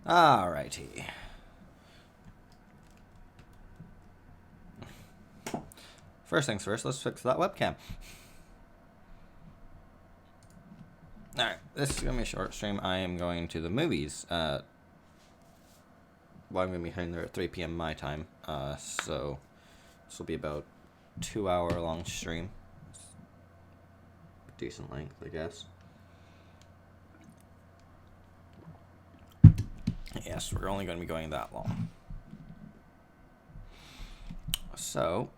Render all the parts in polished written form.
Alrighty. First things first, let's fix that webcam. Alright, this is going to be a short stream. I am going to the movies. Well, I'm going to be heading there at 3 p.m. my time. So this will be about 2-hour long stream. Decent length, I guess. Yes, we're only going to be going that long. So,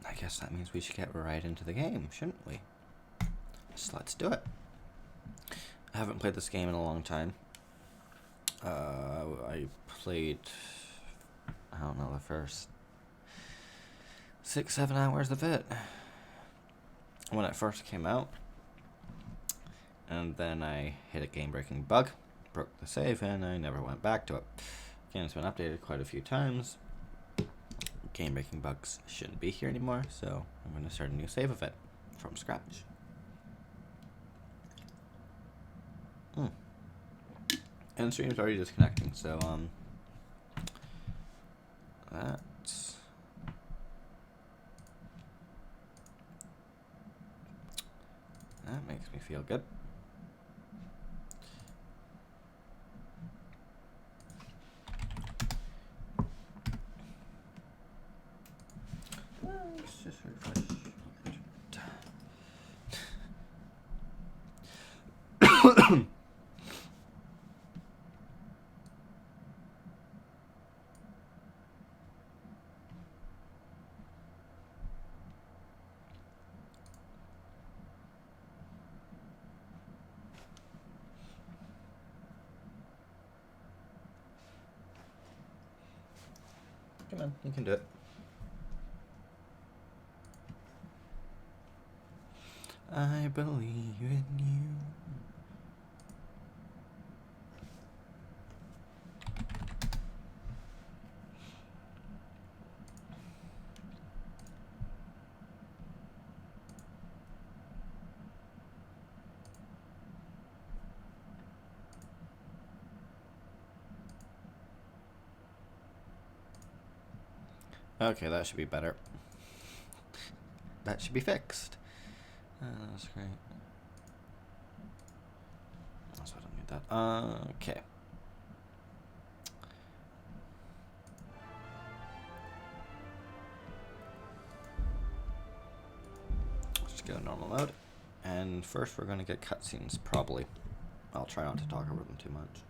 I guess that means we should get right into the game, shouldn't we? So let's do it. I haven't played this game in a long time. I played, I don't know, the first 6-7 hours of it when it first came out. And then I hit a game-breaking bug, broke the save, and I never went back to it. The game's been updated quite a few times. Game-breaking bugs shouldn't be here anymore, so I'm going to start a new save of it from scratch. And the stream's already disconnecting, so that makes me feel good. Let's just refresh. Come on, you can do it. I believe in you. Okay, that should be better. That should be fixed. That's great. That's why I don't need that. Okay. Let's just go normal mode. And first we're going to get cutscenes, probably. I'll try not to talk over them too much.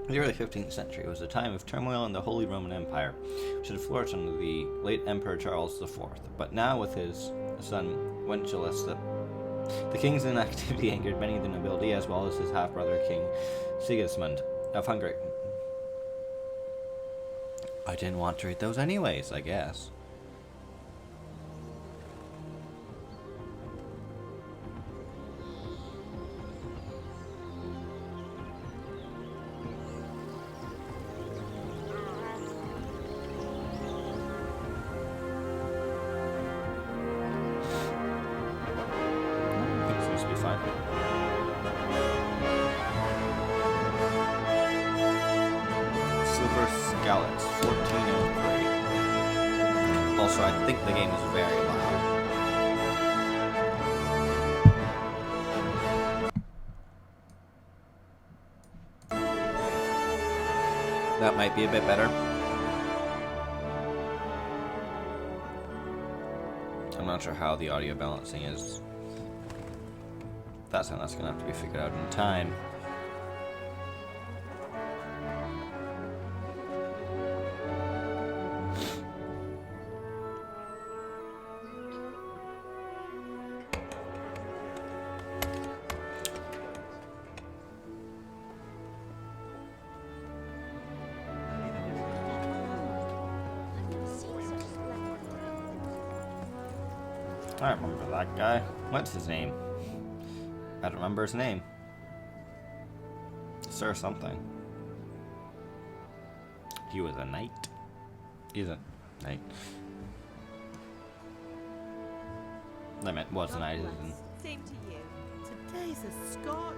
The early 15th century was a time of turmoil in the Holy Roman Empire, which had flourished under the late Emperor Charles IV. But now, with his son Wenceslas, the king's inactivity angered many of the nobility, as well as his half-brother King Sigismund of Hungary. I didn't want to read those anyways, I guess. Also, I think the game is very loud. That might be a bit better. I'm not sure how the audio balancing is. That's going to have to be figured out in time. I remember that guy. What's his name? I don't remember his name. Sir something. He was a knight. He's a knight. I meant was a knight. Same to you. Days of Scotch.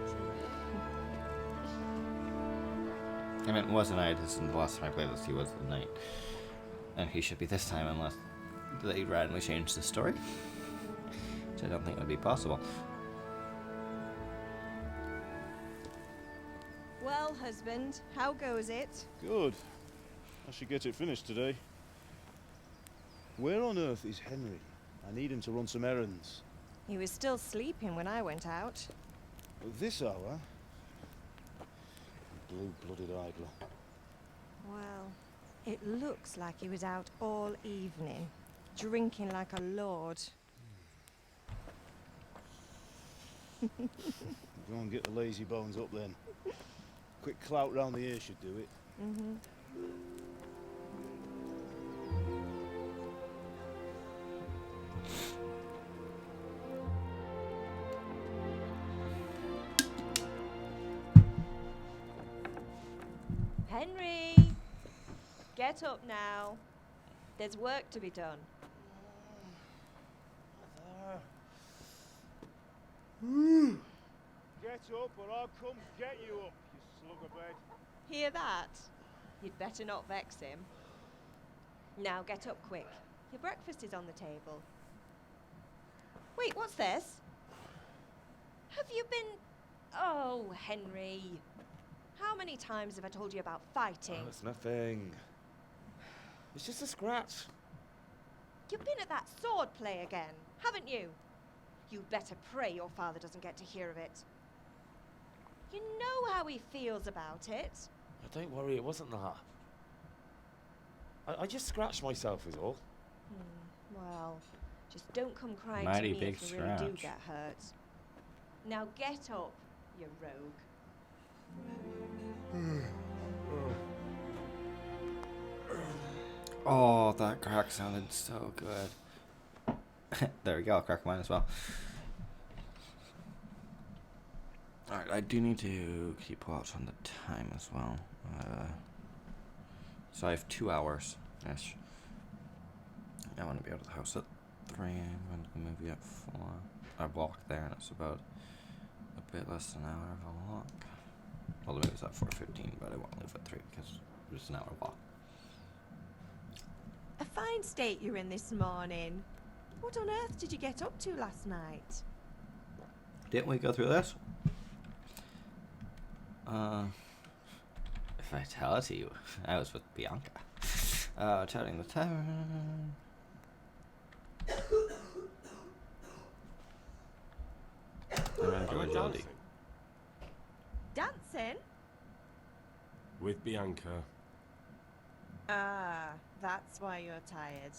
I mean, it was a knight. This is the last time I played this, he was the knight. And he should be this time unless they randomly change the story. Which I don't think would be possible. Well, husband, how goes it? Good. I should get it finished today. Where on earth is Henry? I need him to run some errands. He was still sleeping when I went out. At this hour? Blue-blooded idler. Well, it looks like he was out all evening, drinking like a lord. Go and get the lazy bones up then. Quick clout round the ear should do it. Mm-hmm. Henry! Get up now. There's work to be done. Get up or I'll come get you up, you slug of bed. Hear that? You'd better not vex him. Now get up quick. Your breakfast is on the table. Wait, what's this? Have you been... Oh, Henry. How many times have I told you about fighting? Oh, it's nothing. It's just a scratch. You've been at that sword play again, haven't you? You'd better pray your father doesn't get to hear of it. You know how he feels about it. Oh, don't worry, it wasn't that. I just scratched myself is all. Well, just don't come crying Mighty to me big if you really do scratch. get hurt. Now get up, you rogue. Oh, that crack sounded so good. There we go, I'll crack mine as well. Alright, I do need to keep watch on the time as well. So I have 2 hours-ish. I want to be out of the house at 3. I'm going to the movie at 4. I walk there and it's about a bit less than an hour of a walk. Well, the movie's at 4:15, but I won't leave at 3 because it's an hour walk. A fine state you're in this morning. What on earth did you get up to last night? Didn't we go through this? If I tell it to you, I was with Bianca. Chatting the tavern. Dancing Dancing? with Bianca. Ah, that's why you're tired.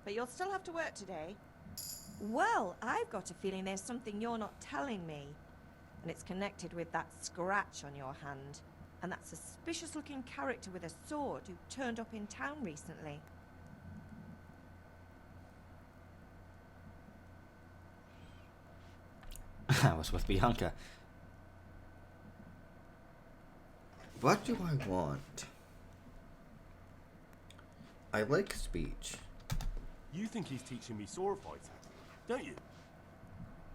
But you'll still have to work today. Well, I've got a feeling there's something you're not telling me. And it's connected with that scratch on your hand. And that suspicious-looking character with a sword who turned up in town recently. I was with Bianca. What do I want? I like speech. You think he's teaching me sword fighting, don't you?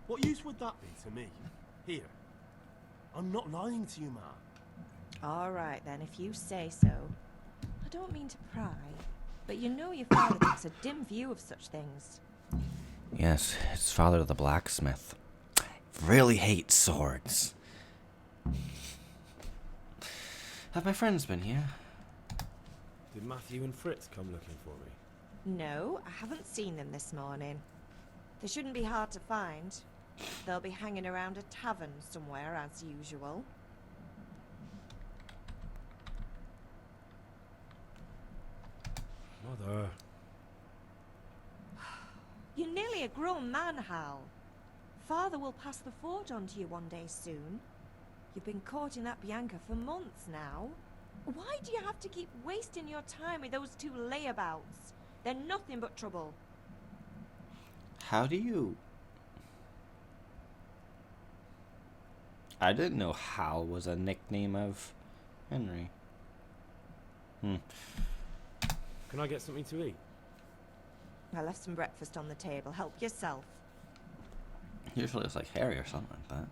What use would that be to me? Here. I'm not lying to you, man. All right, then, if you say so. I don't mean to pry, but you know your father takes a dim view of such things. Yes, his father, the blacksmith, really hates swords. Have my friends been here? Did Matthew and Fritz come looking for me? No, I haven't seen them this morning. They shouldn't be hard to find. They'll be hanging around a tavern somewhere, as usual. Mother. You're nearly a grown man, Hal. Father will pass the forge on to you one day soon. You've been courting that Bianca for months now. Why do you have to keep wasting your time with those two layabouts? They're nothing but trouble. How do you... I didn't know Hal was a nickname of Henry. Can I get something to eat? I left some breakfast on the table. Help yourself. Usually it's like Harry or something like that.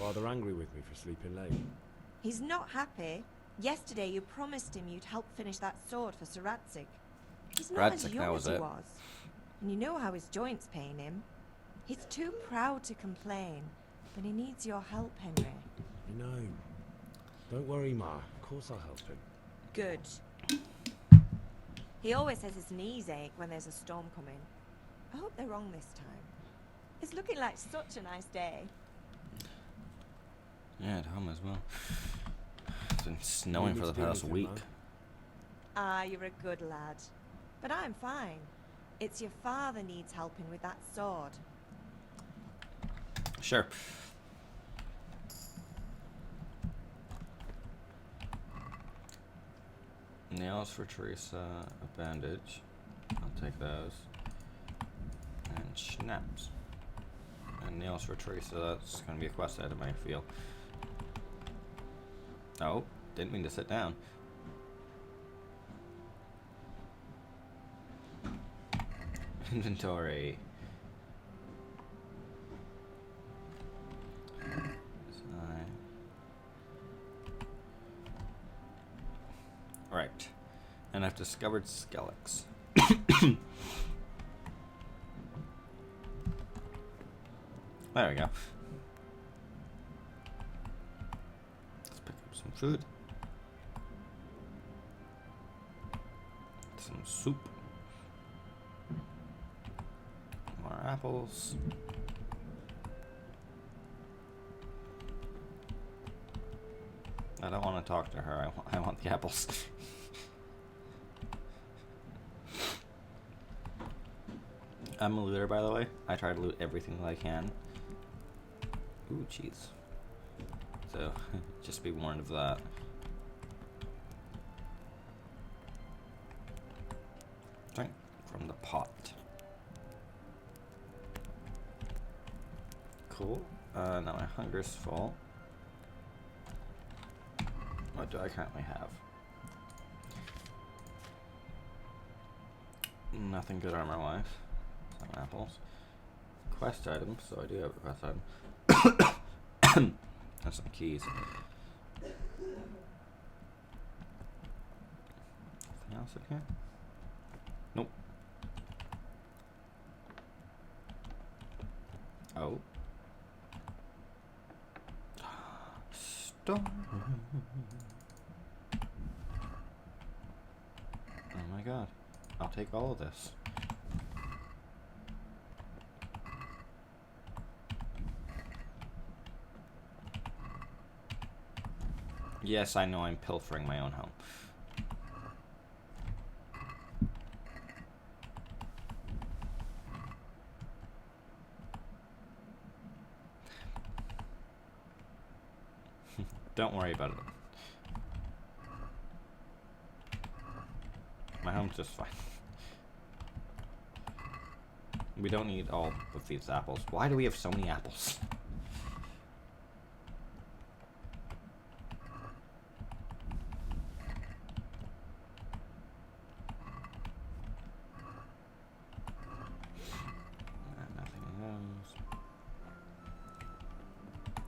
father angry with me for sleeping late? He's not happy. Yesterday you promised him you'd help finish that sword for Sir Radzig. He's not as Radzig, that young was as he it. was. And you know how his joints pain him. He's too proud to complain, but he needs your help, Henry. I know. Don't worry, Ma. Of course I'll help him. Good. He always says his knees ache when there's a storm coming. I hope they're wrong this time. It's looking like such a nice day. Yeah, at home as well. It's been snowing for the past week. Ah, you're a good lad. But I'm fine. It's your father needs helping with that sword. Sure. Nails for Teresa, a bandage. I'll take those. And schnapps. And nails for Teresa, that's gonna be a quest item, I feel. Oh, didn't mean to sit down. Inventory. Right. And I've discovered Skelix. There we go. Let's pick up some food. Some soup. More apples. I don't want to talk to her. I want the apples. I'm a looter, by the way. I try to loot everything that I can. Ooh, cheese. So, just be warned of that. Drink from the pot. Cool. Now my hunger's full. What do I currently have? Nothing good armor-wise. Some apples. Quest items, so I do have a quest item. And some keys. Anything else in here? Nope. Oh. Storm. Oh my god. I'll take all of this. Yes, I know I'm pilfering my own home. Don't worry about it. My home's just fine. We don't need all of these apples. Why do we have so many apples? Nothing of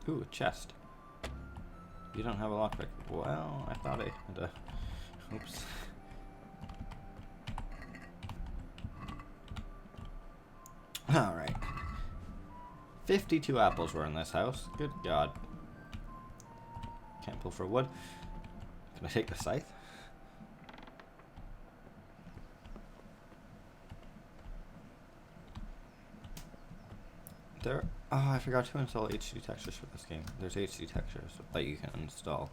those. Ooh, a chest. You don't have a lockpick. Well, I thought I had a... Oops. Alright. 52 apples were in this house. Good God. Can't pull for wood. Can I take the scythe? There... Oh, I forgot to install HD textures for this game. There's HD textures that you can install.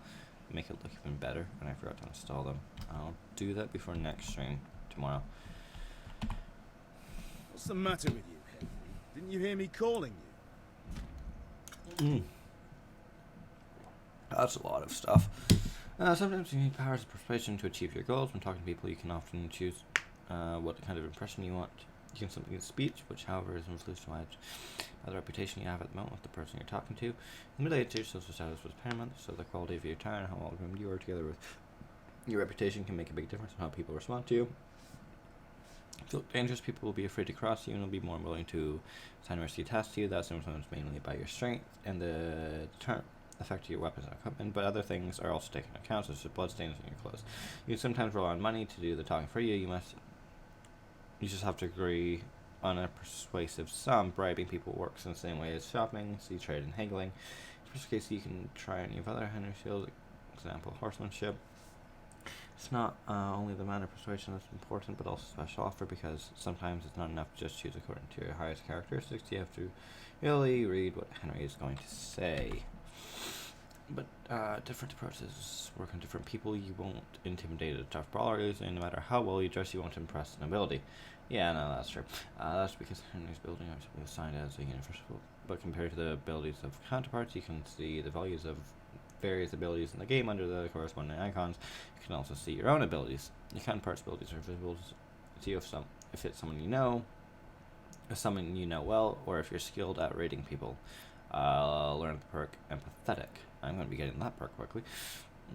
Make it look even better, and I forgot to install them. I'll do that before next stream tomorrow. What's the matter with you, Henry? Didn't you hear me calling you? That's a lot of stuff. Sometimes you need powers of persuasion to achieve your goals. When talking to people, you can often choose what kind of impression you want. You can simply use speech, which, however, is influenced by the reputation you have at the moment with the person you're talking to. In the Middle Ages, social status was paramount, so the quality of your attire and how well groomed you are together with your reputation can make a big difference in how people respond to you. If you look dangerous, people will be afraid to cross you and will be more willing to assign risky tasks to you. That's influenced mainly by your strength and the deterrent effect of your weapons and equipment, but other things are also taken into account, such as bloodstains on your clothes. You sometimes rely on money to do the talking for you. You just have to agree on a persuasive sum. Bribing people works in the same way as shopping, see trade and haggling. In this case, you can try any of other Henry skills, example, horsemanship. It's not only the manner of persuasion that's important, but also special offer, because sometimes it's not enough to just choose according to your highest characteristics. You have to really read what Henry is going to say. But different approaches work on different people. You won't intimidate a tough brawler easily, and no matter how well you dress, you won't impress nobility. Yeah, no, that's true. That's because Henry's building is assigned as a universal, but compared to the abilities of counterparts, you can see the values of various abilities in the game under the corresponding icons. You can also see your own abilities. Your counterparts' abilities are visible to you if it's someone you know, well, or if you're skilled at rating people. Learn the perk Empathetic. I'm going to be getting that perk quickly.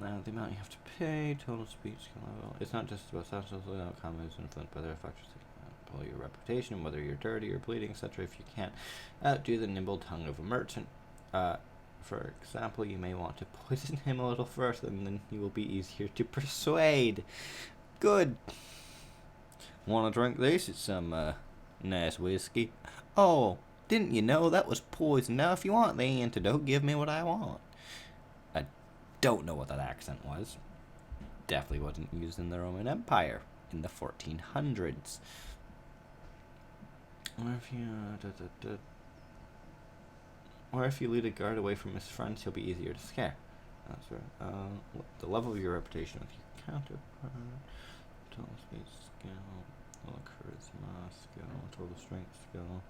Now, the amount you have to pay, total speech skill level. It's not just about social outcome, it's influenced by their factors that pull your reputation, whether you're dirty or bleeding, etc. If you can't outdo the nimble tongue of a merchant, for example, you may want to poison him a little first, and then he will be easier to persuade. Good. Want to drink this? It's some nice whiskey. Oh, didn't you know that was poison? Now, if you want the antidote, give me what I want. I don't know what that accent was. Definitely wasn't used in the Roman Empire in the 1400s. Or if you lead a guard away from his friends, he'll be easier to scare. That's right. The level of your reputation with your counterpart, total speed skill, total charisma skill, total strength skill,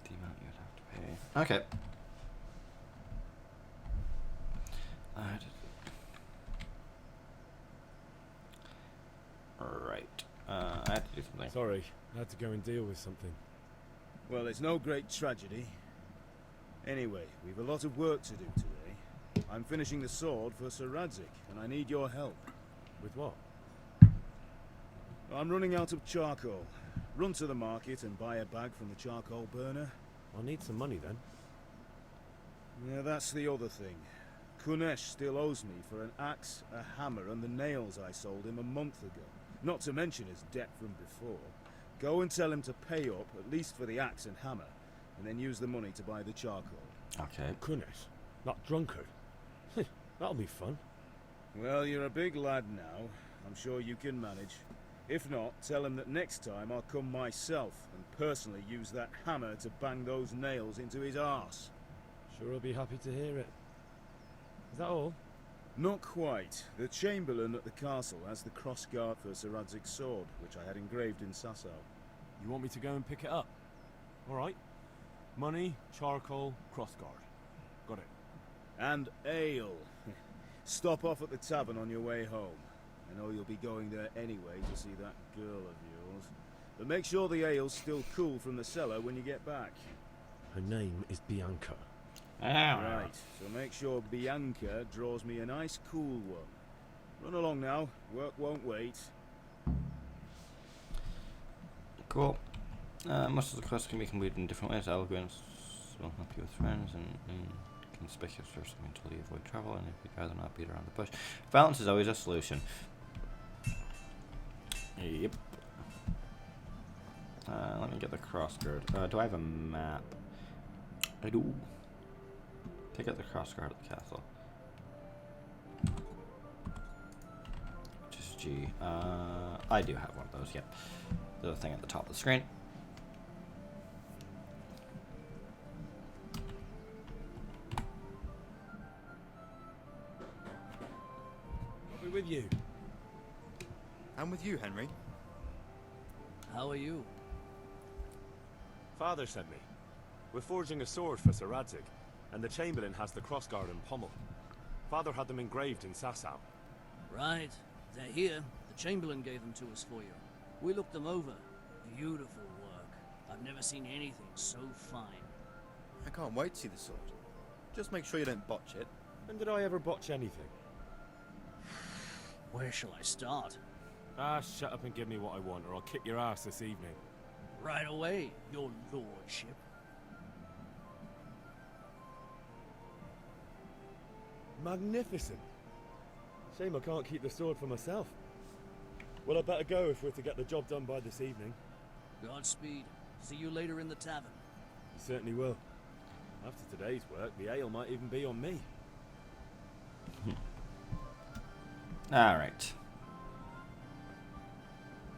the amount you'd have to pay. Okay. Right. I had to do something. Sorry, I had to go and deal with something. Well, it's no great tragedy. Anyway, we've a lot of work to do today. I'm finishing the sword for Sir Radzik, and I need your help. With what? I'm running out of charcoal. Run to the market and buy a bag from the charcoal burner. I'll need some money then. Yeah, that's the other thing. Kunesh still owes me for an axe, a hammer, and the nails I sold him a month ago. Not to mention his debt from before. Go and tell him to pay up, at least for the axe and hammer, and then use the money to buy the charcoal. Okay. Kunesh, not drunkard. That'll be fun. Well, you're a big lad now. I'm sure you can manage. If not, tell him that next time I'll come myself and personally use that hammer to bang those nails into his arse. Sure, I'll be happy to hear it. Is that all? Not quite. The Chamberlain at the castle has the crossguard for Sir Radzik's sword, which I had engraved in Sasau. You want me to go and pick it up? Alright. Money, charcoal, crossguard. Got it. And ale. Stop off at the tavern on your way home. I know you'll be going there anyway to see that girl of yours. But make sure the ale's still cool from the cellar when you get back. Her name is Bianca. Right, so make sure Bianca draws me a nice cool one. Run along now, work won't wait. Cool. Most of the quests can be completed in different ways. Eloquence will help you with friends and conspicuous or something until you avoid trouble, and if you'd rather not beat around the bush. Violence is always a solution. Yep. Let me get the crossguard. Do I have a map? I do. Take out the crossguard at the castle. Which is G. I do have one of those, yep. The thing at the top of the screen. I'll be with you. I'm with you, Henry. How are you? Father sent me. We're forging a sword for Sir Radzik, and the Chamberlain has the crossguard and pommel. Father had them engraved in Sasau. Right. They're here. The Chamberlain gave them to us for you. We looked them over. Beautiful work. I've never seen anything so fine. I can't wait to see the sword. Just make sure you don't botch it. When did I ever botch anything? Where shall I start? Ah, shut up and give me what I want, or I'll kick your ass this evening. Right away, your lordship. Magnificent. Shame I can't keep the sword for myself. Well, I'd better go if we're to get the job done by this evening. Godspeed. See you later in the tavern. You certainly will. After today's work, the ale might even be on me. Alright.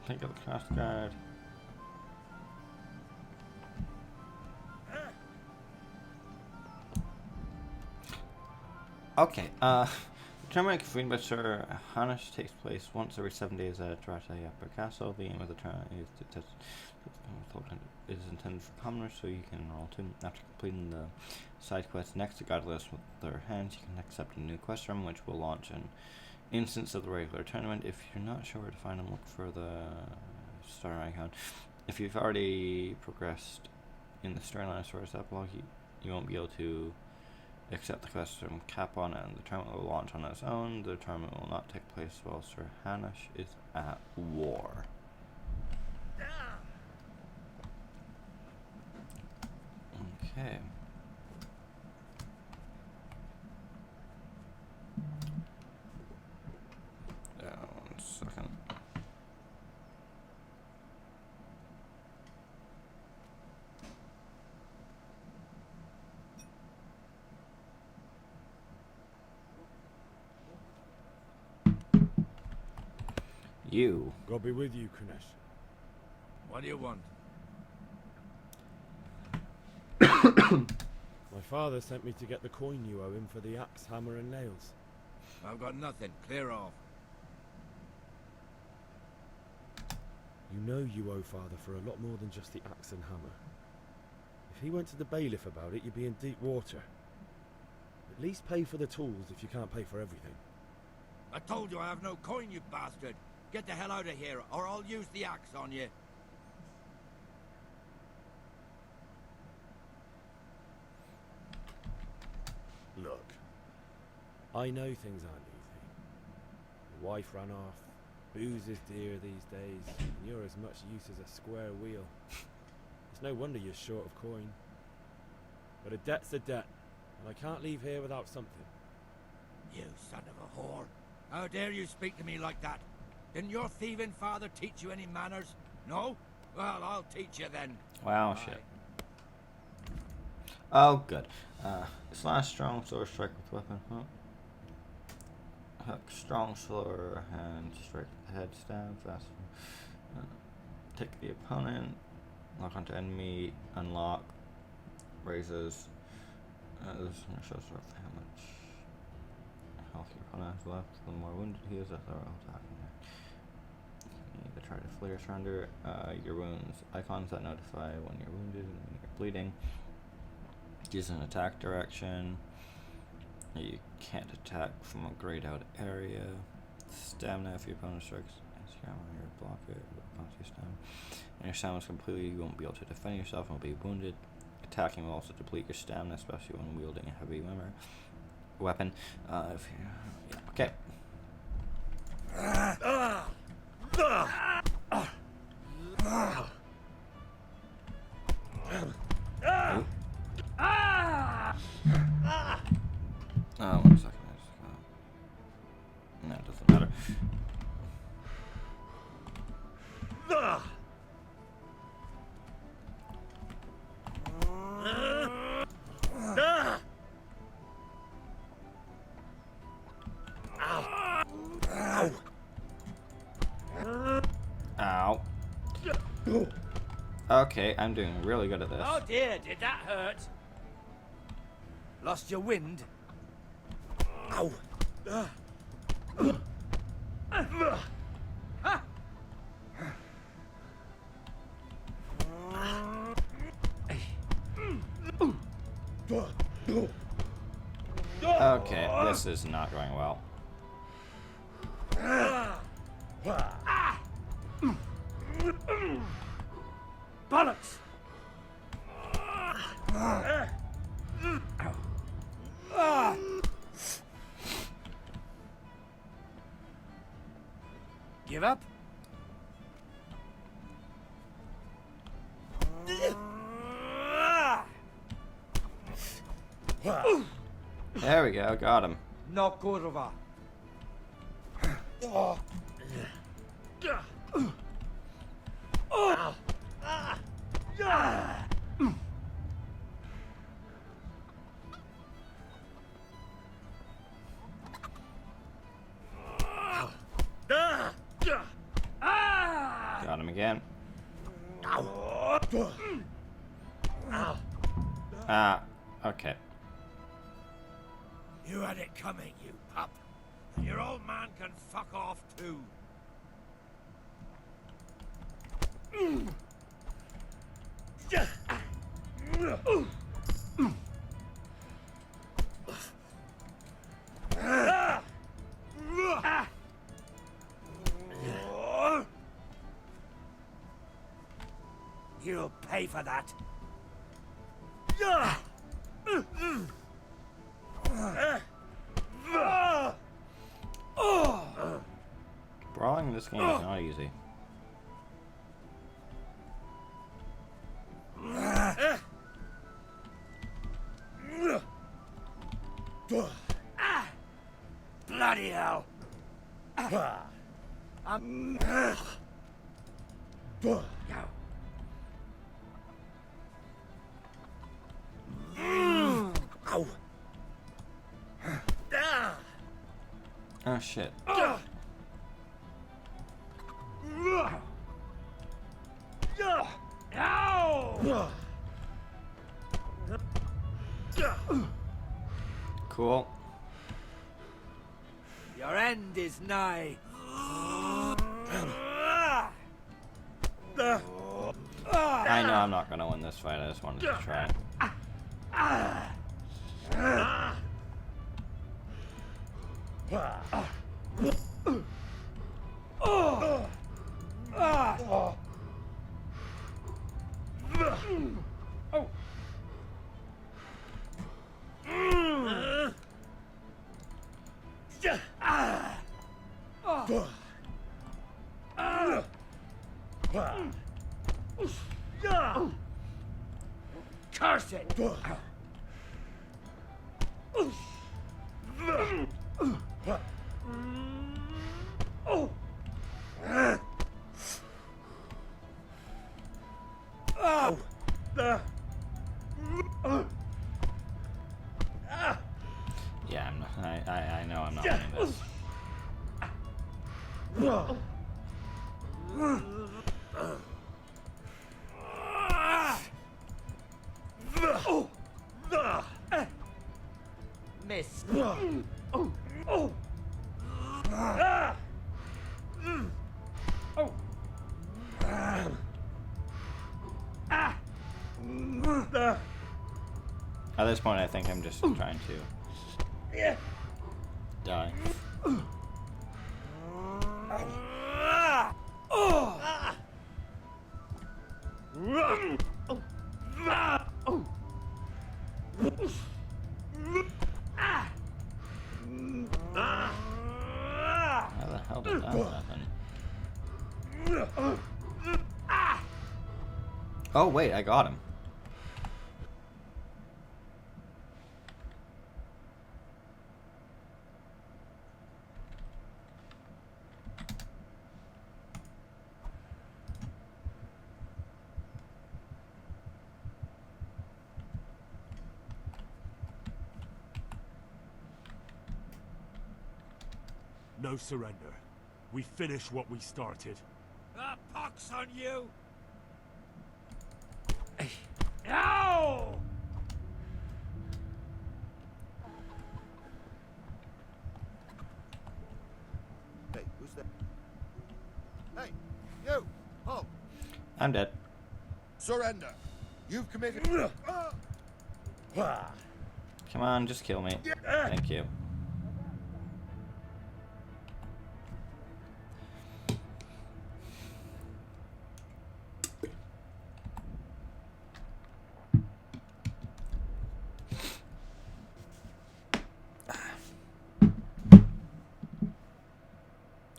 Think of the coast guard. Okay, the tournament convened by Sir Hanish takes place once every 7 days at Drata Upper Castle. The aim of the tournament is to test is intended for commoners, so you can enroll too. After completing the side quest next to God list with their hands, you can accept a new quest room, which will launch an instance of the regular tournament. If you're not sure where to find them, look for the star icon. If you've already progressed in the storyline source epilogue, you won't be able to accept the quest from cap on it, and the tournament will launch on its own. The tournament will not take place while Sir Hanish is at war. Okay. One second. You. God be with you, Kunesh. What do you want? My father sent me to get the coin you owe him for the axe, hammer, and nails. I've got nothing. Clear off. You know you owe father for a lot more than just the axe and hammer. If he went to the bailiff about it, you'd be in deep water. At least pay for the tools if you can't pay for everything. I told you I have no coin, you bastard. Get the hell out of here, or I'll use the axe on you. Look, I know things aren't easy. The wife ran off, booze is dear these days, and you're as much use as a square wheel. It's no wonder you're short of coin. But a debt's a debt, and I can't leave here without something. You son of a whore. How dare you speak to me like that? Didn't your thieving father teach you any manners? No? Well, I'll teach you then. Wow, Bye. shit. Oh, good. Slash strong sword strike with weapon. Hook strong slower hand strike with the head stab. Fast. Take the opponent. Lock onto enemy. Unlock. Raises. This is going to show sort of how much health your opponent has left. The more wounded he is, the thorough attacking. You either try to flee or surrender. Your wounds icons that notify when you're wounded and when you're bleeding. Use an attack direction. You can't attack from a grayed out area. Stamina if your opponent strikes. You block it. Your stamina. And your stamina is completely, you won't be able to defend yourself and will be wounded. Attacking will also deplete your stamina, especially when wielding a heavy weapon. If you, yeah, okay. Oh, 1 second. No, it doesn't matter. Ow. Okay, I'm doing really good at this. Oh dear, did that hurt? Lost your wind? Ow! Okay, this is not going well. Bollocks! Give up? There we go, got him. No kurwa. Got him again. Ah, okay. You had it coming, you pup. And your old man can fuck off too. You'll pay for that. Brawling in this game is not easy. Bloody hell. Oh shit. Cool. Your end is nigh. I know I'm not gonna win this fight, I just wanted to try. Curse it! Yeah, I know I'm not winning this. Miss. At this point, I think I'm just trying to die. How the hell did that happen? Oh wait, I got him. No surrender. We finish what we started. Ah, pox on you! Ow! Hey, who's that? Hey, you! Halt! I'm dead. Surrender! You've committed... Come on, just kill me. Thank you.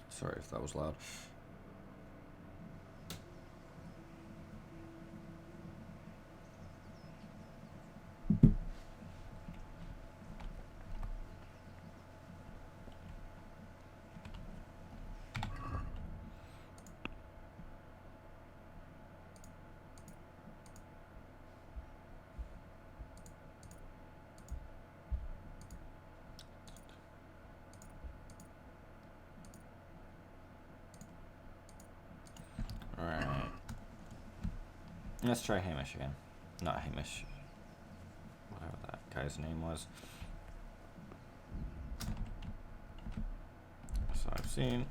Sorry if that was loud. Let's try Hamish again. Not Hamish. Whatever that guy's name was. So I've seen.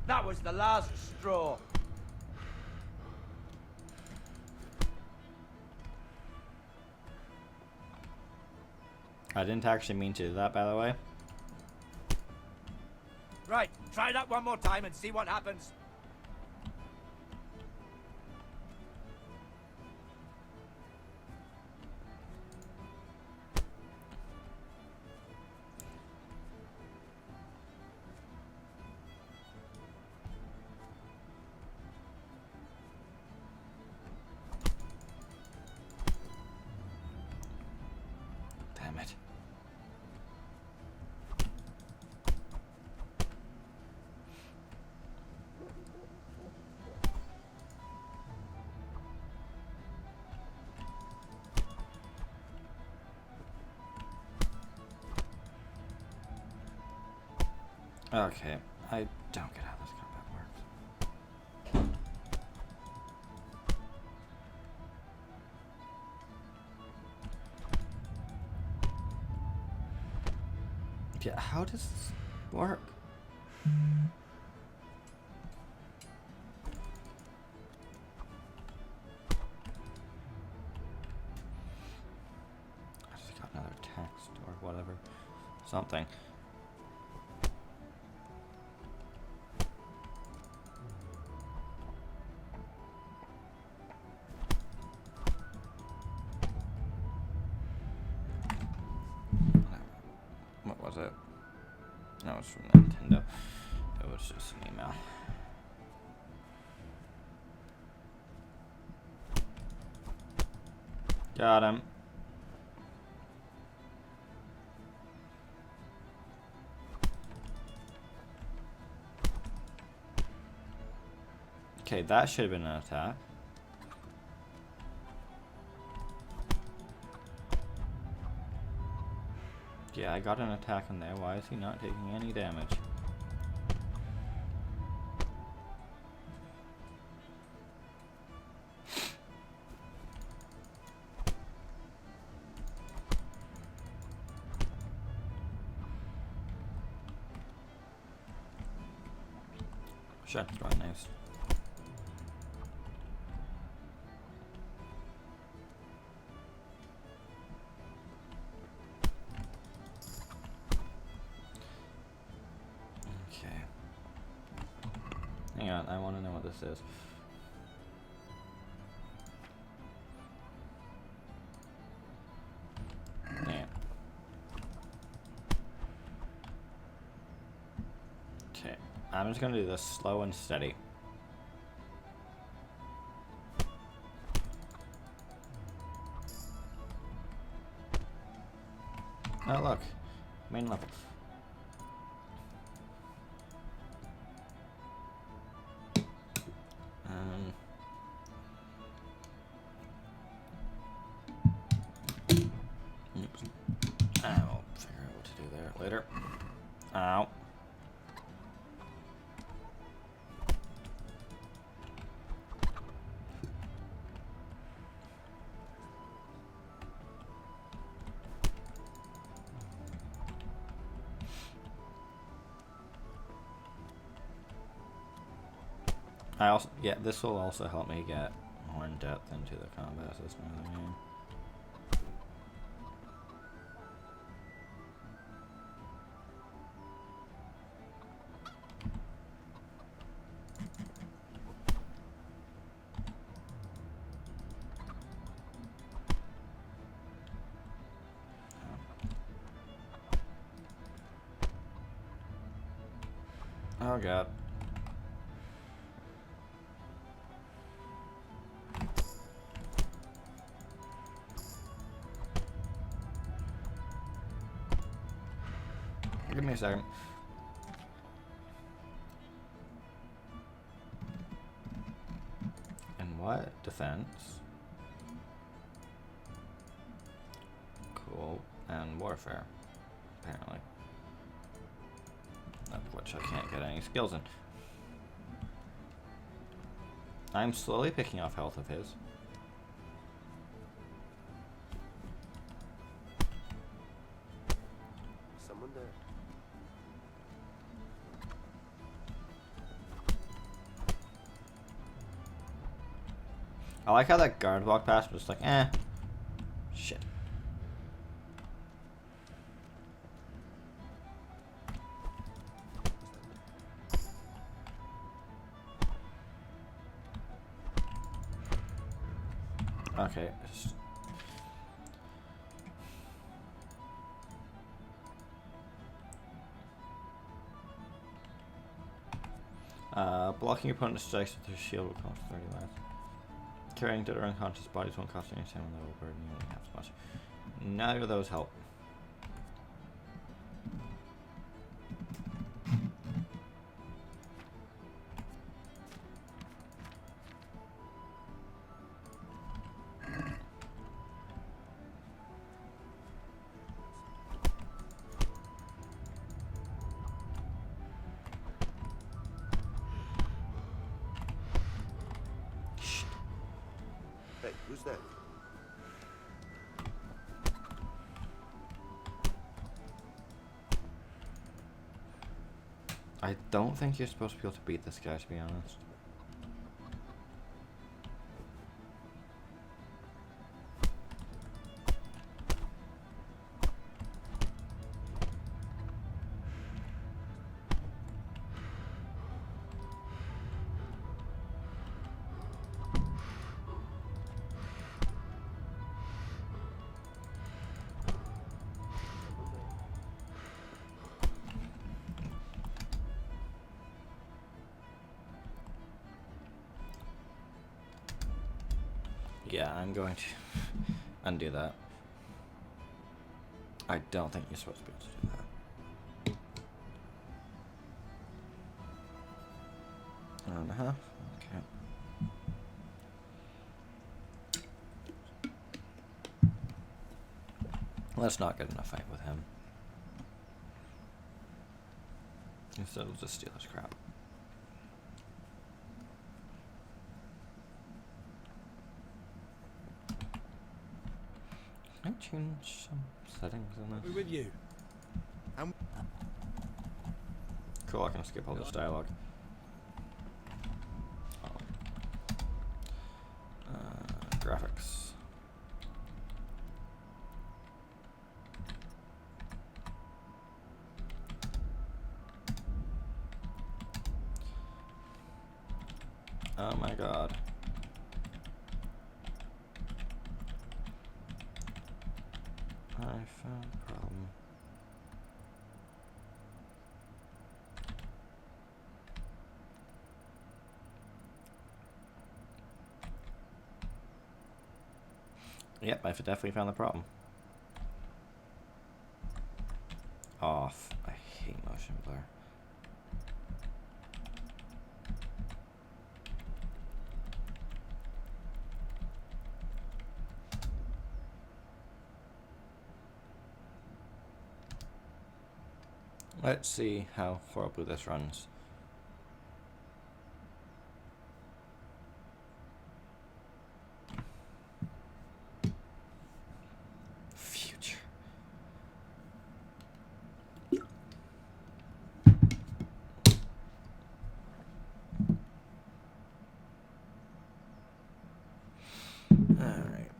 That was the last straw. I didn't actually mean to do that, by the way. Right, try that one more time and see what happens. Damn it. Okay, I don't get how this combat works. Yeah, how does this work? I just got another text or whatever. Something. What was it? No, it's from Nintendo. It was just an email. Got him. Okay, that should have been an attack. Yeah, I got an attack in there. Why is he not taking any damage? Shut the throwing knives. Okay. Hang on, I want to know what this is. Yeah. Okay, I'm just gonna do this slow and steady. Oh look, main level. Oops. I'll figure out what to do there later. Ow. Yeah, this will also help me get more in depth into the combat system of the game. Oh god. Give me a second. And what? Defense. Cool. And warfare. apparently. Of which I can't get any skills in. I'm slowly picking off health of his. Someone there. I like how that guard walked past, but it's like, eh. Shit. Okay. Blocking your opponent's strikes with their shield will cost 30 lives. Carrying dead or unconscious bodies won't cost any time, and they will burden you only half as much. Neither of those help. Hey, who's that? I don't think you're supposed to be able to beat this guy, to be honest. Yeah, I'm going to undo that. I don't think you're supposed to be able to do that. Hour and a half? Okay. Let's not get in a fight with him. Instead, we'll just steal his crap. Can I change some settings in this? We're with you. Cool, I can skip all this dialogue. Graphics. Oh my god. I found a problem. Yep, I've definitely found the problem. Off. I hate motion blur. Let's see how horribly this runs. Future. Alright.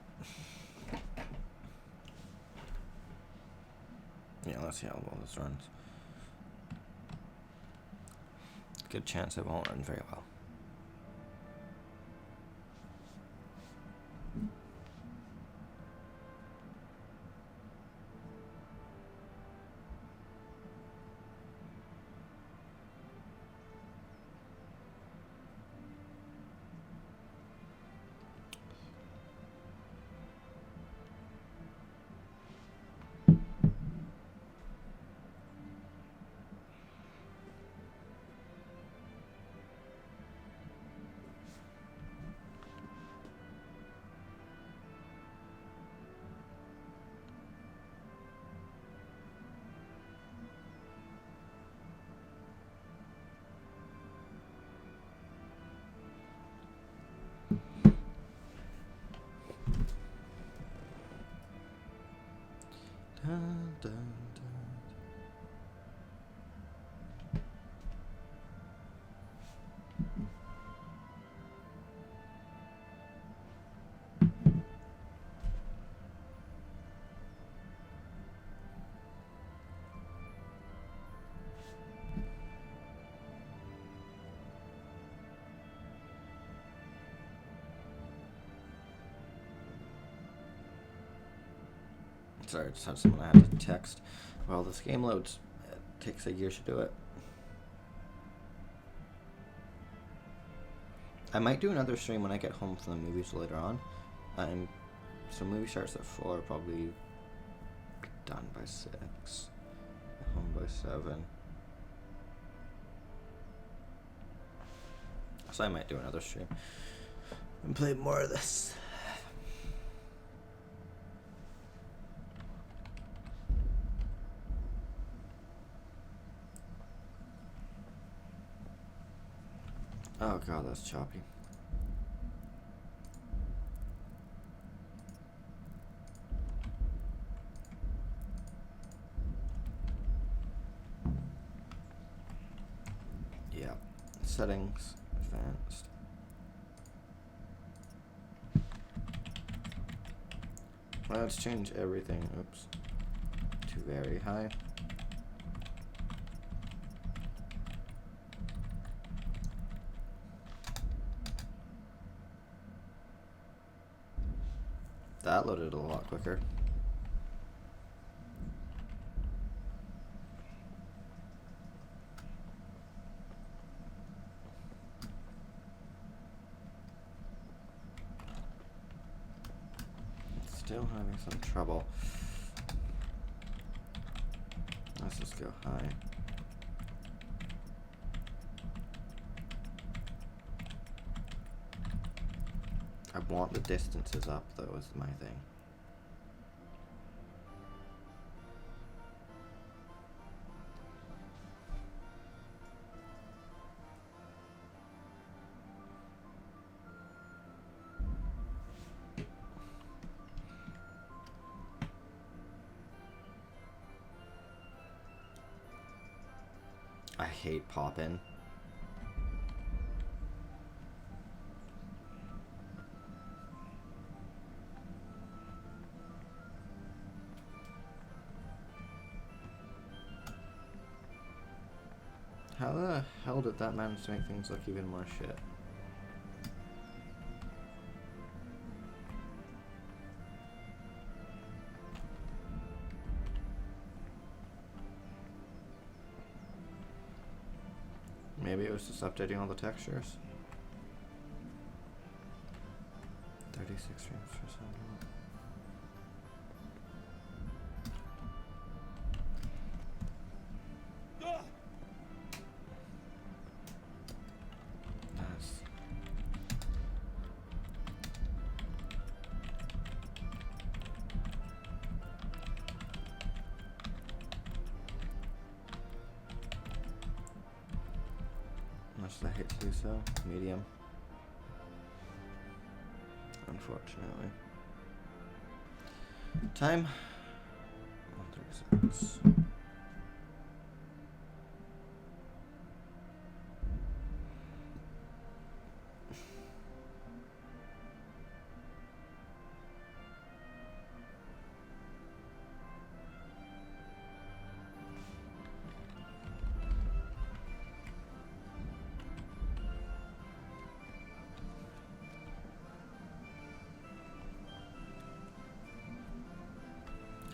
Yeah, let's see how well this runs. Good chance it won't run very well. Dun, dun, dun. Sorry, I just had someone I had to text. Well, this game loads. It takes a year to do it. I might do another stream when I get home from the movies later on. So movie starts at 4, probably be done by 6. Home by 7. So I might do another stream and play more of this. Oh god, that's choppy. Yeah. Settings, advanced. Let's change everything, oops, to very high. That loaded a lot quicker. Still having some trouble. Let's just go high. I want the distances up though, is my thing. I hate poppin'. How the hell did that manage to make things look even more shit? Maybe it was just updating all the textures. 36 frames per second. Nice. Much as I hate to do so, medium. Unfortunately. Time. 30 seconds.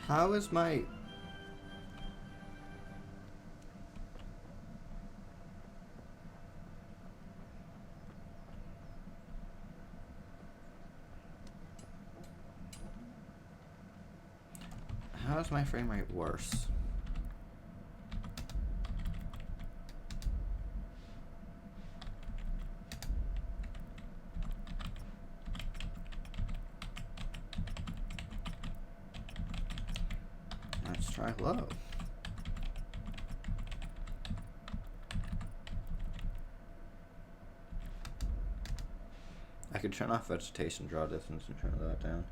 How is my... How is my frame rate worse? Let's try low. I could turn off vegetation draw distance and turn that down.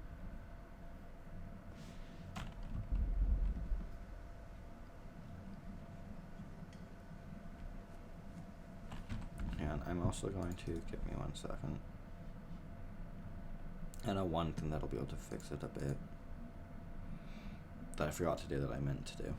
also going to give me 1 second. I know one thing that'll be able to fix it a bit that I forgot to do that I meant to do.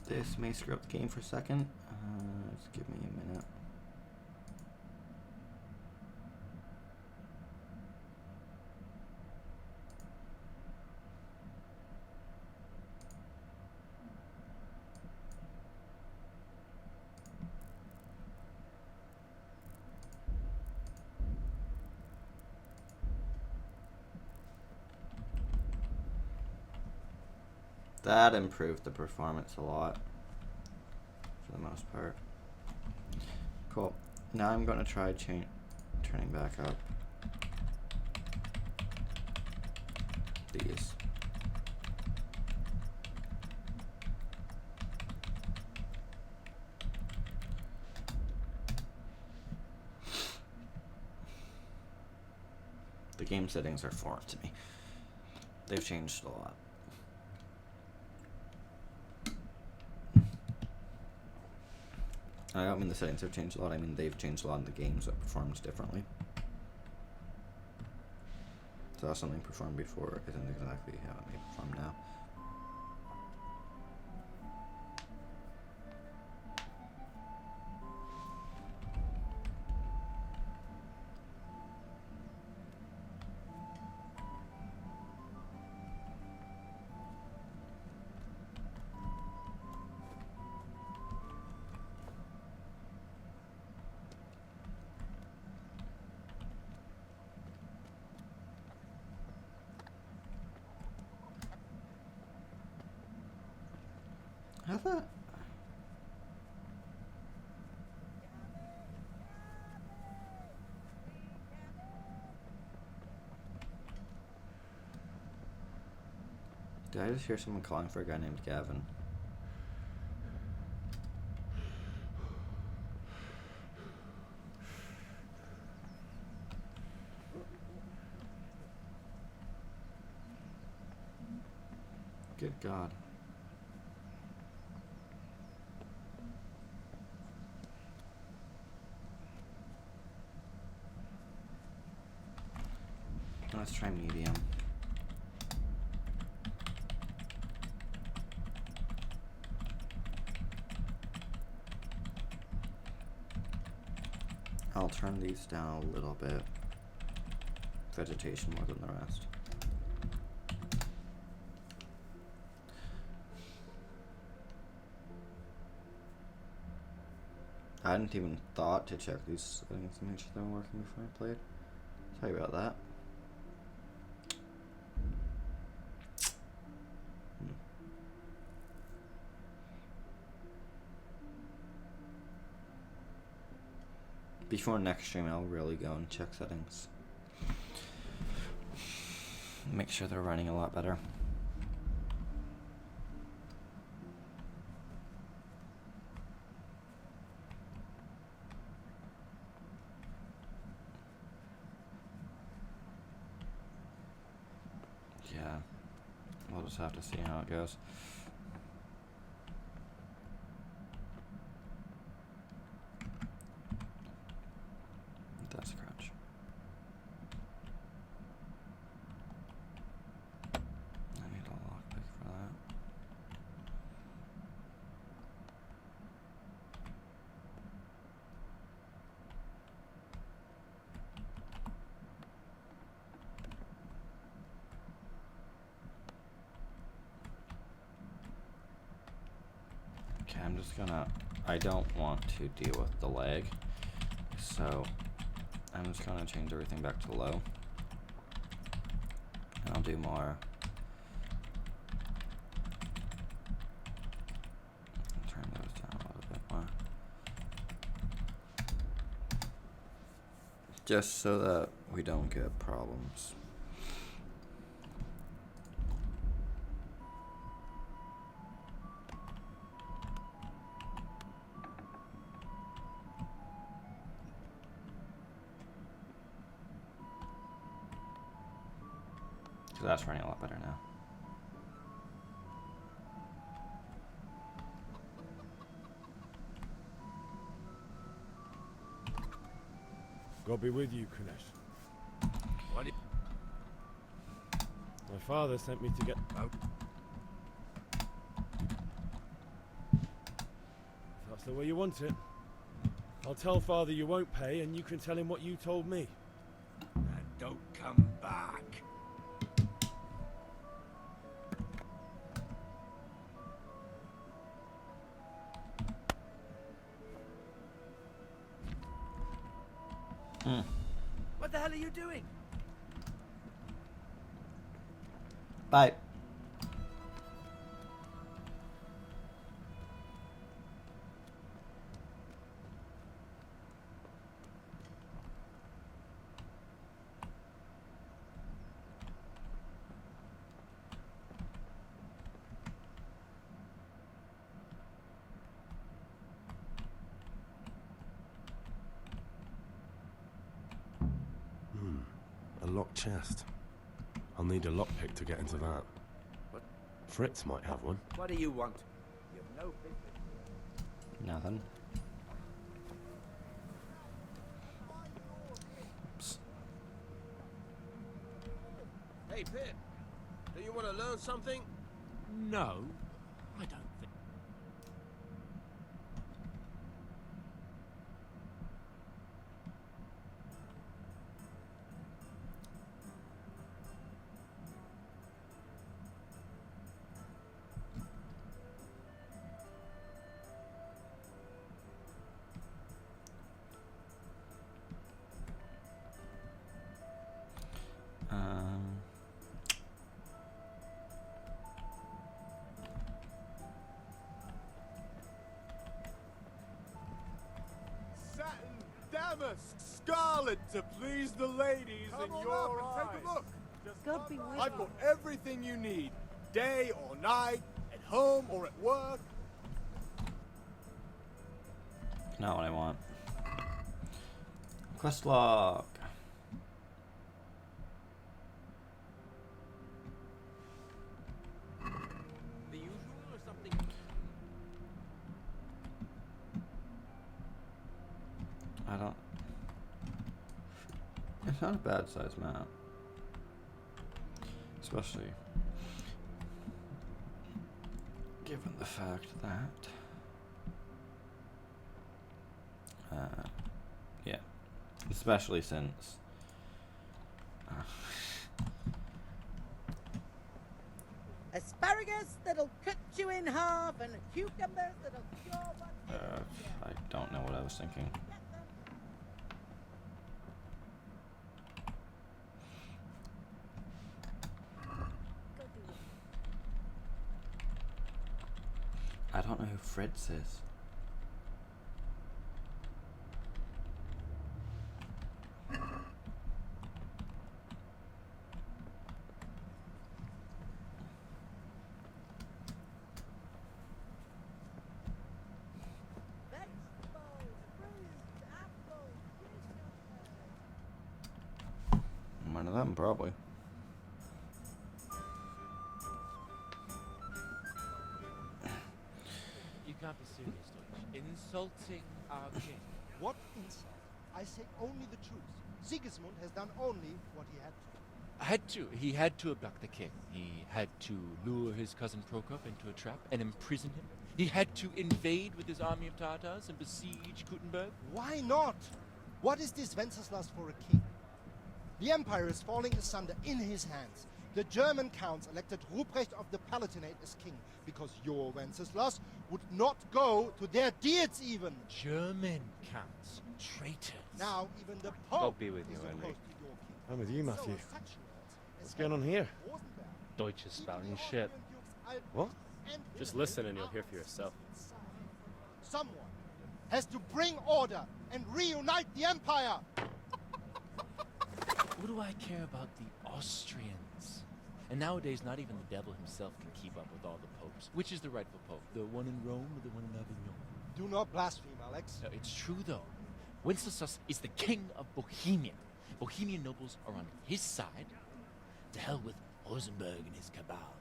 This may screw up the game for a second. Just give me a minute. That improved the performance a lot, for the most part. Cool. Now I'm going to try turning back up these. The game settings are foreign to me. They've changed a lot. I don't mean the settings have changed a lot, I mean they've changed a lot in the games that performs differently. So how something performed before isn't exactly how it may perform now. How that? Did I just hear someone calling for a guy named Gavin? Good God. Let's try medium. I'll turn these down a little bit. Vegetation more than the rest. I hadn't even thought to check these settings to make sure they were working before I played. Sorry about that. Before next stream, I'll really go and check settings. Make sure they're running a lot better. Yeah, we'll just have to see how it goes. That's crouch. I need a lockpick for that. Okay, I'm just gonna, I don't want to deal with the lag, so I'm just gonna change everything back to low. And I'll do more. Turn those down a little bit more. Just so that we don't get problems. So that's running a lot better now. God be with you, Kunesh. What? My father sent me to get... Oh. If that's the way you want it. I'll tell father you won't pay, and you can tell him what you told me. And don't come back. What the hell are you doing? Bye. A locked chest. I'll need a lockpick to get into that. What? Fritz might have one. What do you want? You have no business. Nothing. Oops. Hey, Pip. Do you want to learn something? No, I don't think. Satin, damask, scarlet to please the ladies in your eyes. Take a look. God be with I've you. got everything you need, day or night, at home or at work. Not what I want. Quest log. The usual or something? I don't. It's not a bad size map. Especially given the fact that. Yeah. Especially since. Asparagus that'll cut you in half, and cucumbers that'll cure what I don't know what I was thinking. I don't know who Fritz is. One of them, probably. You can't be serious, Deutsch. Insulting our king. What insult? I say only the truth. Sigismund has done only what he had to. He had to abduct the king. He had to lure his cousin Prokop into a trap and imprison him. He had to invade with his army of Tatars and besiege Gutenberg. Why not? What is this Wenceslas for a king? The empire is falling asunder in his hands. The German counts elected Ruprecht of the Palatinate as king because your Wenceslas would not go to their deeds even. German counts. Traitors. Now even the Pope God be with you, is Henry. opposed to your king. I'm with you, So Matthew. are such lords What's as going on here? Rosenberg, Deutsch is spouting even shit. the Austrian dukes What? and Just Wilhelm listen and you'll are hear for yourself. Someone has to bring order and reunite the empire. What do I care about the Austrians? And nowadays, not even the devil himself can keep up with all the popes. Which is the rightful pope? The one in Rome or the one in Avignon? Do not blaspheme, Alex. No, it's true, though. Wenceslas is the king of Bohemia. Bohemian nobles are on his side. To hell with Rosenberg and his cabal.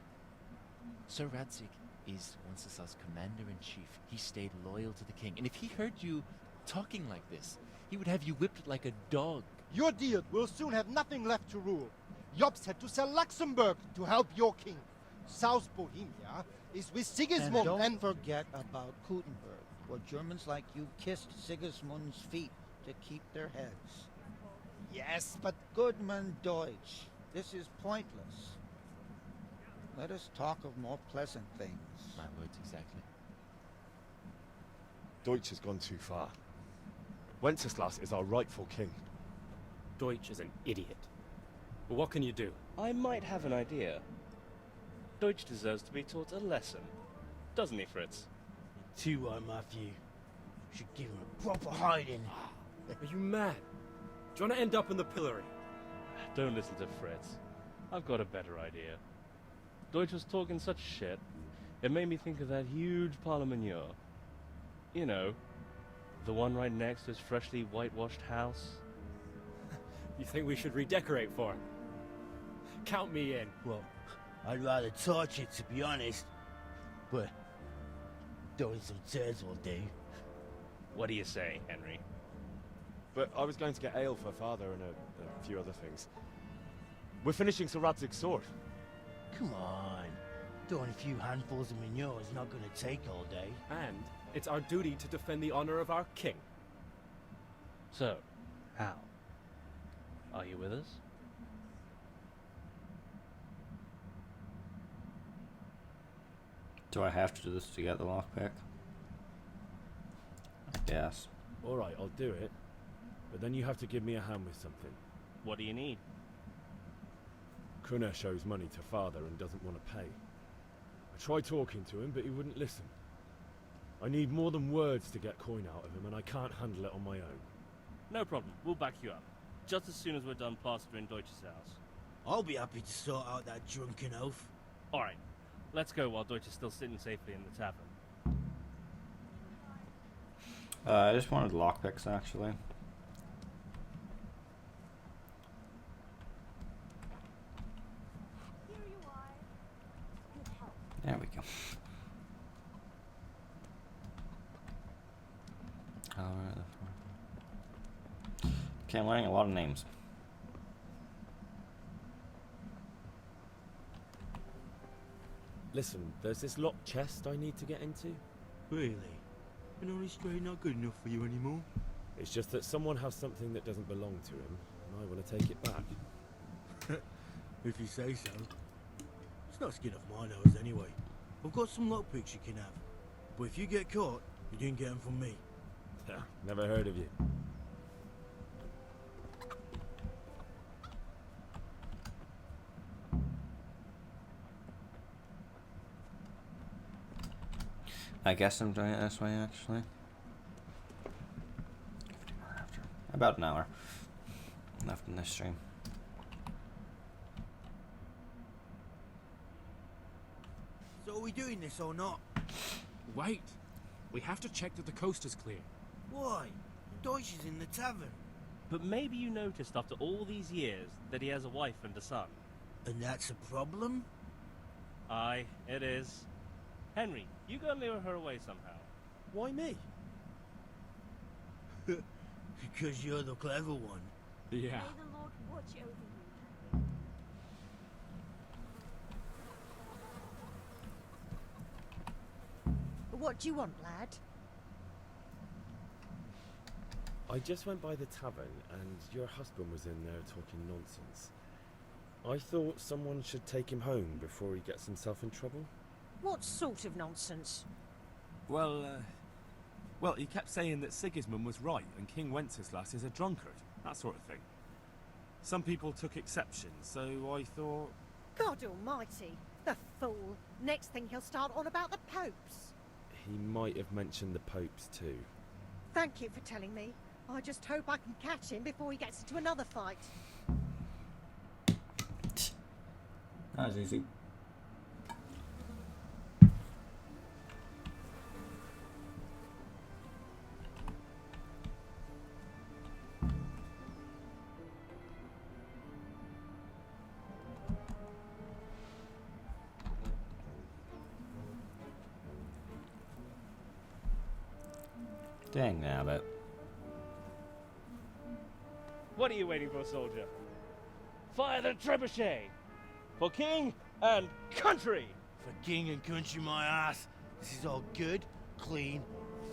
Sir Radzig is Wenceslas' commander-in-chief. He stayed loyal to the king, and if he heard you talking like this, he would have you whipped like a dog. Your dear will soon have nothing left to rule. Jobst had to sell Luxembourg to help your king. South Bohemia is with Sigismund And don't forget about Kuttenberg, where Germans like you kissed Sigismund's feet to keep their heads. Yes, but Goodman Deutsch, this is pointless. Let us talk of more pleasant things. My words exactly. Deutsch has gone too far. Wenceslas is our rightful king. Deutsch is an idiot. But what can you do? I might have an idea. Deutsch deserves to be taught a lesson. Doesn't he, Fritz? Too right, Matthew. Should give him a proper hiding. Are you mad? Do you want to end up in the pillory? Don't listen to Fritz. I've got a better idea. Deutsch was talking such shit, it made me think of that huge parliament. You know, the one right next to his freshly whitewashed house. You think we should redecorate for him? Count me in. Well, I'd rather torch it, to be honest. But throwing some tears will do. What do you say, Henry? But I was going to get ale for father and a few other things. We're finishing Sir Radzig's sword. Come on. Throwing a few handfuls of manure is not going to take all day. And it's our duty to defend the honor of our king. So, Hal, are you with us? Do I have to do this to get the lockpick? Yes. Alright, I'll do it. But then you have to give me a hand with something. What do you need? Kunesh owes money to father and doesn't want to pay. I tried talking to him, but he wouldn't listen. I need more than words to get coin out of him, and I can't handle it on my own. No problem. We'll back you up. Just as soon as we're done plastering Deutsch's house. I'll be happy to sort out that drunken oaf. Alright, let's go while Deutsch is still sitting safely in the tavern. I just wanted lockpicks, actually. There we go. Okay, I'm learning a lot of names. Listen, there's this locked chest I need to get into. Really? And only straight not good enough for you anymore? It's just that someone has something that doesn't belong to him, and I want to take it back. If you say so. It's not skin off my nose anyway. I've got some lockpicks you can have. But if you get caught, you didn't get them from me. Never heard of you. I guess I'm doing it this way, actually. About an hour left in this stream. So are we doing this or not? Wait. We have to check that the coast is clear. Why? Deutsch is in the tavern. But maybe you noticed after all these years that he has a wife and a son. And that's a problem? Aye, it is. Henry, you go and lure her away somehow. Why me? Because you're the clever one. Yeah. May the Lord watch over you. What do you want, lad? I just went by the tavern, and your husband was in there talking nonsense. I thought someone should take him home before he gets himself in trouble. What sort of nonsense? Well, he kept saying that Sigismund was right and King Wenceslas is a drunkard, that sort of thing. Some people took exception, so I thought... God almighty, the fool. Next thing he'll start on about the popes. He might have mentioned the popes too. Thank you for telling me. I just hope I can catch him before he gets into another fight. That was easy. Dang nabbit. What are you waiting for, soldier? Fire the trebuchet! For king and country! For king and country, my ass. This is all good, clean,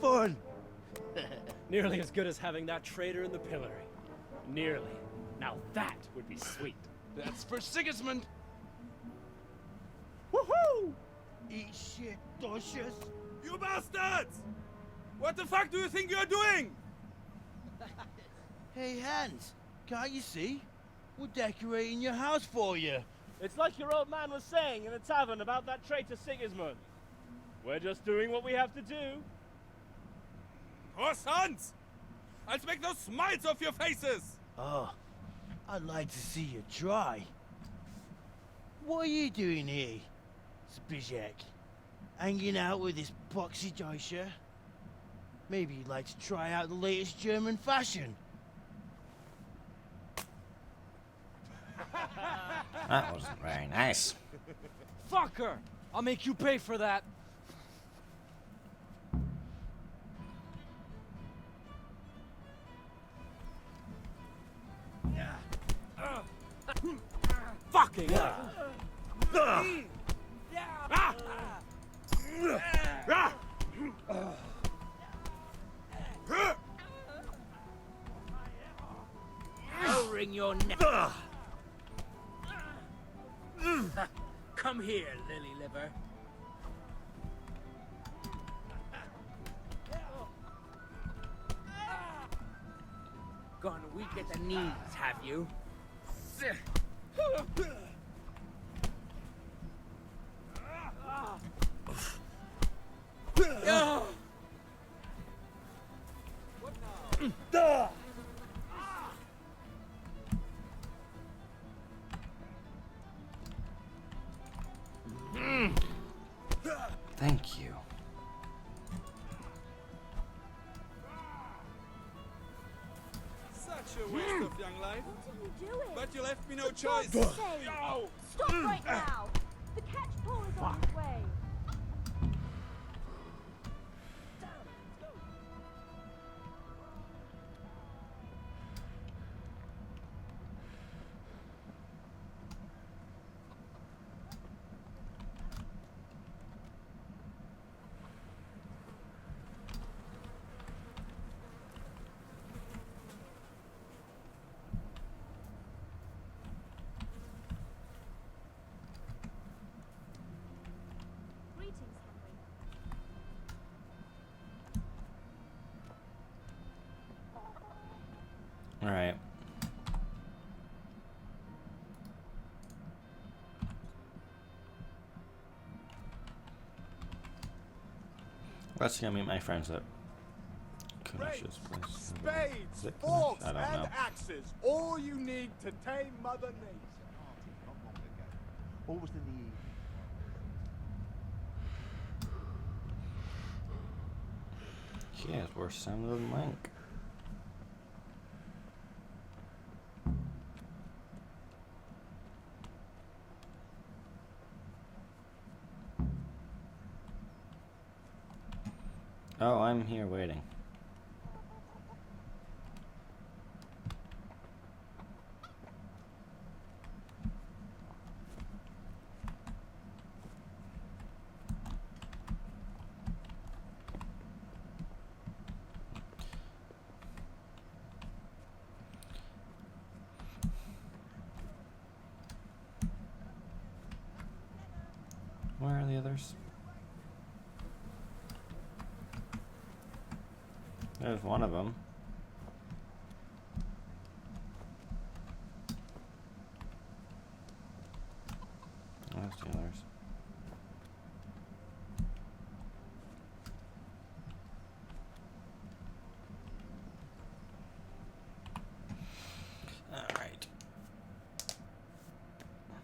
fun. Nearly as good as having that traitor in the pillory. Nearly. Now that would be sweet. That's for Sigismund. Woohoo! Eat shit, Docious. You bastards! What the fuck do you think you're doing? Hey, Hans, can't you see? We're decorating your house for you. It's like your old man was saying in the tavern about that traitor Sigismund. We're just doing what we have to do. Oh, sons! I'll make those smiles off your faces! Oh, I'd like to see you try. What are you doing here, Zbyszek? Hanging out with this boxy Deutscher? Maybe you'd like to try out the latest German fashion. That wasn't very nice. Fucker! I'll make you pay for that. Fucking hell! I'll wring your neck. Come here, lily liver. Gone weak at the knees, have you? Thank you. Such a waste of young life. What are you doing? But you left me no For choice. God's sake! Stop right now! The catch pole is on its way. Greetings, Henry. All right. Let's go meet my friends at Kunish's place. Is Spades, it Kunish? forks, I don't and know. axes. All you need to tame Mother Nature. Not long ago. Almost in the evening. He has worse sound than Link. Oh, I'm here waiting. Where are the others? There's one of them. There's the others. All right.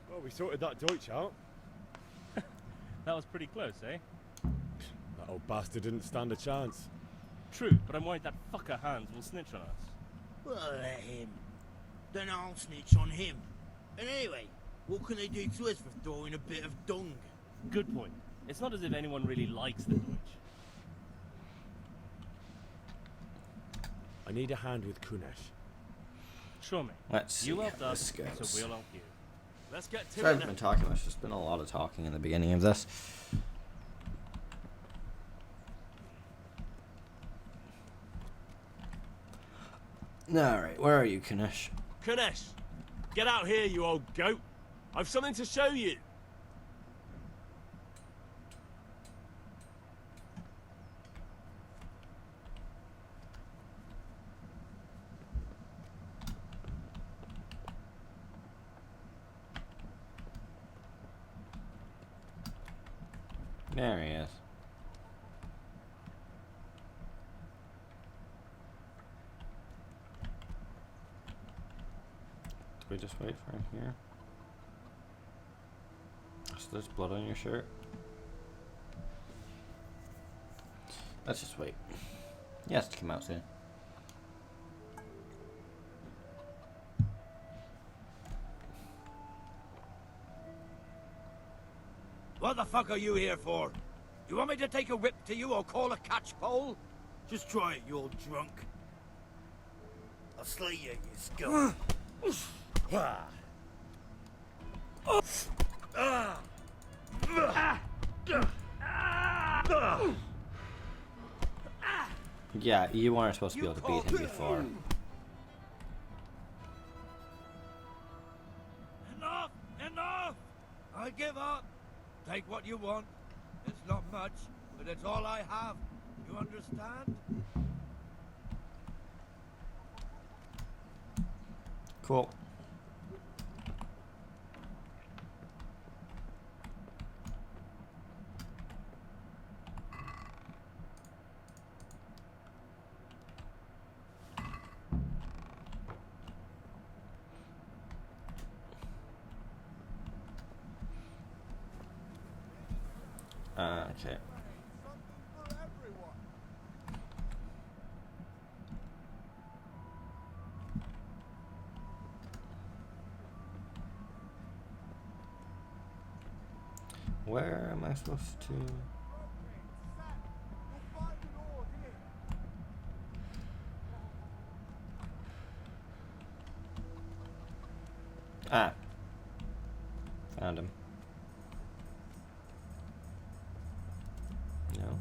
Well, we sorted that Deutsch out. That was pretty close, eh? That old bastard didn't stand a chance. True, but I'm worried that fucker Hans will snitch on us. Well, let him. Then I'll snitch on him. And anyway, what can they do to us for throwing a bit of dung? Good point. It's not as if anyone really likes the Deutsch. I need a hand with Kunesh. Sure, mate. Let's see You how helped us, this goes. so we'll help you. Let's get to Sorry, I it haven't now. been talking much. There's been a lot of talking in the beginning of this. Alright, where are you, Kanish? Kunesh, get out here, you old goat. I've something to show you. There he is. Do we just wait for him here? So there's blood on your shirt. Let's just wait. He has to come out soon. What the fuck are you here for? You want me to take a whip to you or call a catchpole? Just try it, you old drunk. I'll slay you, you scum. Yeah, you weren't supposed to be able to beat him before. Enough! Enough! I give up. Take what you want. It's not much, but it's all I have. You understand? Cool. Okay. Where am I supposed to? Ah. Found him. No.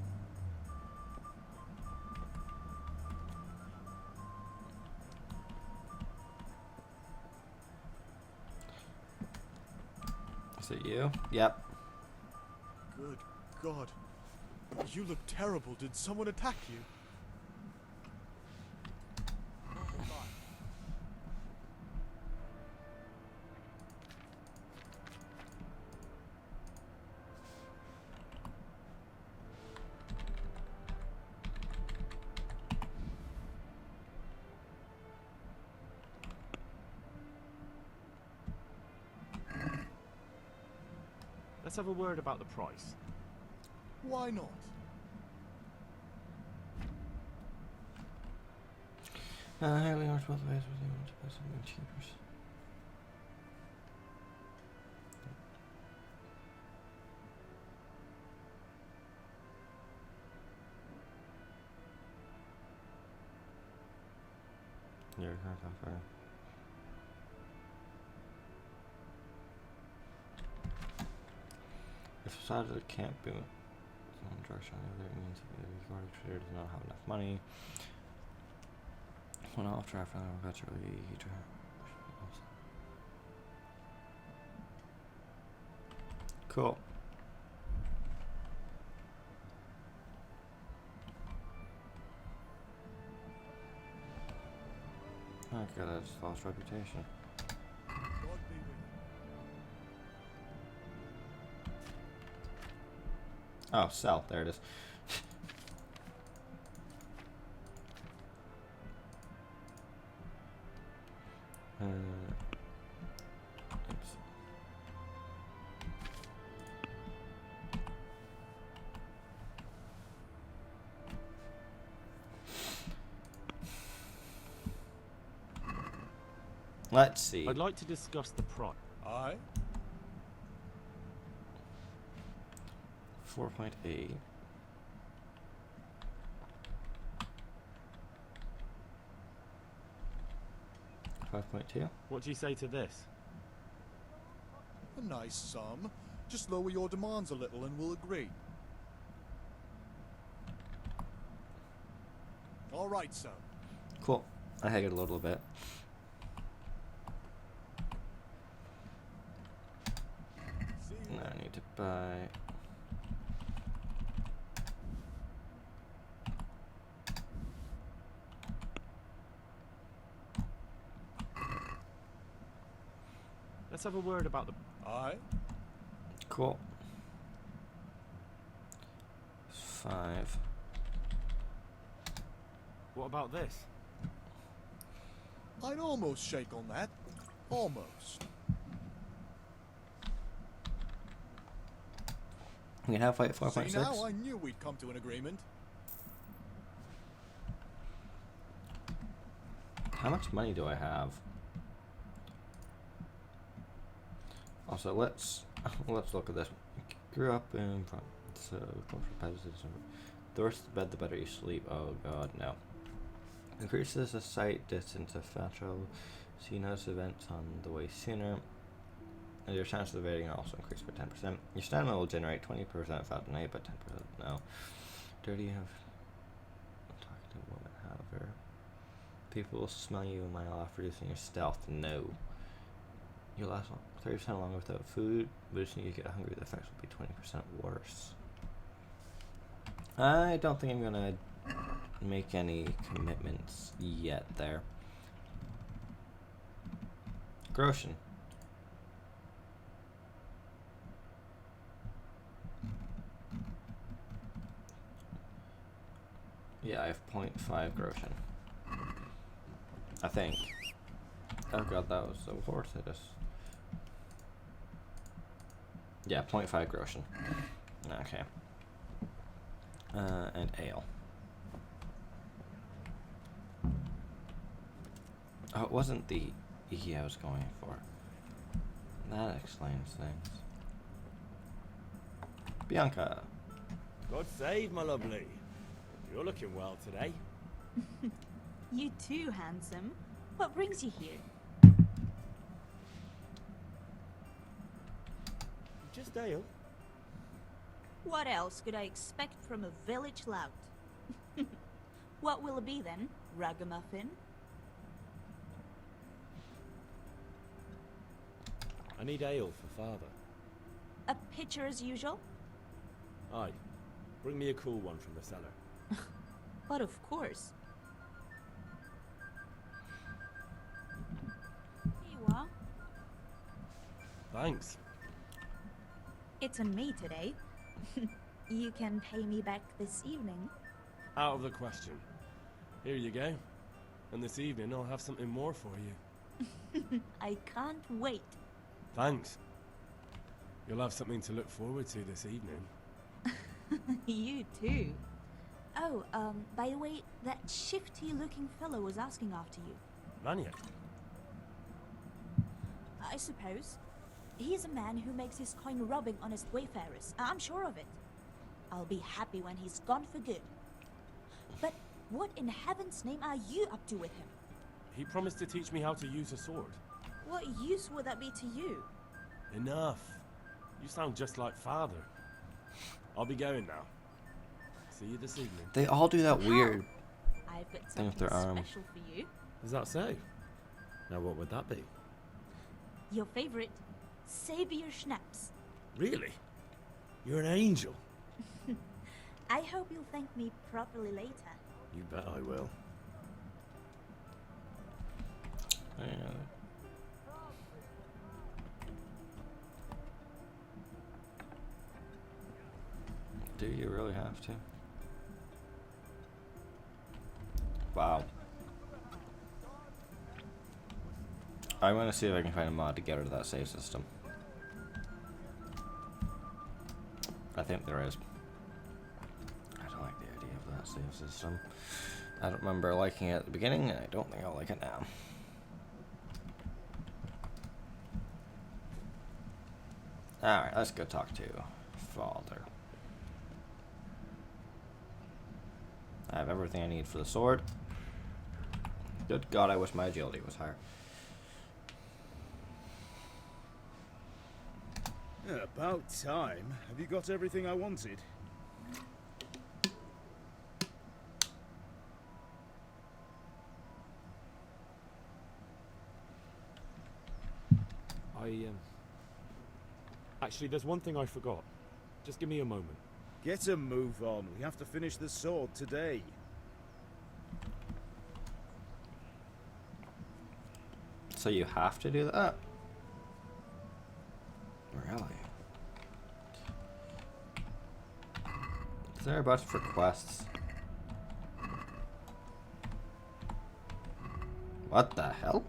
Is it you? Yep. Good God. You look terrible. Did someone attack you? Let's have a word about the price. Why not? Highly arched both ways with you to buy something cheaper. Your current offer. If decided it can't boot someone direction on the other, it means that the recorded trader does not have enough money. When off draft, I got to really cool. Okay, that's false reputation. Oh, sell. There it is. Oops. Let's see. I'd like to discuss the price. Aye? 4.8. 5.2. What do you say to this? A nice sum. Just lower your demands a little and we'll agree. All right, sir. Cool. I haggled a little bit. Now I need to buy. Let's have a word about the... Aye. Cool. 5. What about this? I'd almost shake on that. Almost. We can have fight 4.6. See now, I knew we'd come to an agreement. How much money do I have? Also, let's look at this. Grew up in so the worse the bed, the better you sleep. Oh god, no. Increases the sight distance of fatal. So you notice events on the way sooner. And your chances of evading are also increased by 10%. Your stamina will generate 20% faster than 8, but 10% no. Dirty have. I'm talking to a woman, however. People will smell you a mile off, reducing your stealth. No. You'll last 30% longer without food, but as soon as you get hungry, the effects will be 20% worse. I don't think I'm gonna make any commitments yet there. Groshen. Yeah, I have 0.5 Groshen. I think. Oh god, that was so horse it is. Yeah, 0.5 Groshen. Okay. And ale. Oh, it wasn't the E I was going for. That explains things. Bianca. God save my lovely. You're looking well today. You too, handsome. What brings you here? Just ale. What else could I expect from a village lout? What will it be then? Ragamuffin? I need ale for father. A pitcher as usual? Aye. Bring me a cool one from the cellar. But of course. Here you are. Thanks. It's on me today. You can pay me back this evening. Out of the question. Here you go. And this evening I'll have something more for you. I can't wait. Thanks. You'll have something to look forward to this evening. You too. Oh, by the way, that shifty-looking fellow was asking after you. Maniac? I suppose. He's a man who makes his coin robbing honest wayfarers. I'm sure of it. I'll be happy when he's gone for good. But what in heaven's name are you up to with him? He promised to teach me how to use a sword. What use would that be to you? Enough. You sound just like father. I'll be going now. See you this evening. They all do that weird I've got thing with something their arm. special for you. Is that so? Now what would that be? Your favorite, Savior Schnapps. Really? You're an angel. I hope you'll thank me properly later. You bet I will. Do you really have to? Wow. I want to see if I can find a mod to get rid of that save system. I think there is. I don't like the idea of that save system. I don't remember liking it at the beginning, and I don't think I'll like it now. Alright, let's go talk to Father. I have everything I need for the sword. Good God, I wish my agility was higher. Yeah, about time. Have you got everything I wanted? Actually, there's one thing I forgot. Just give me a moment. Get a move on. We have to finish the sword today. So you have to do that? Really? Is there a button for quests? What the hell?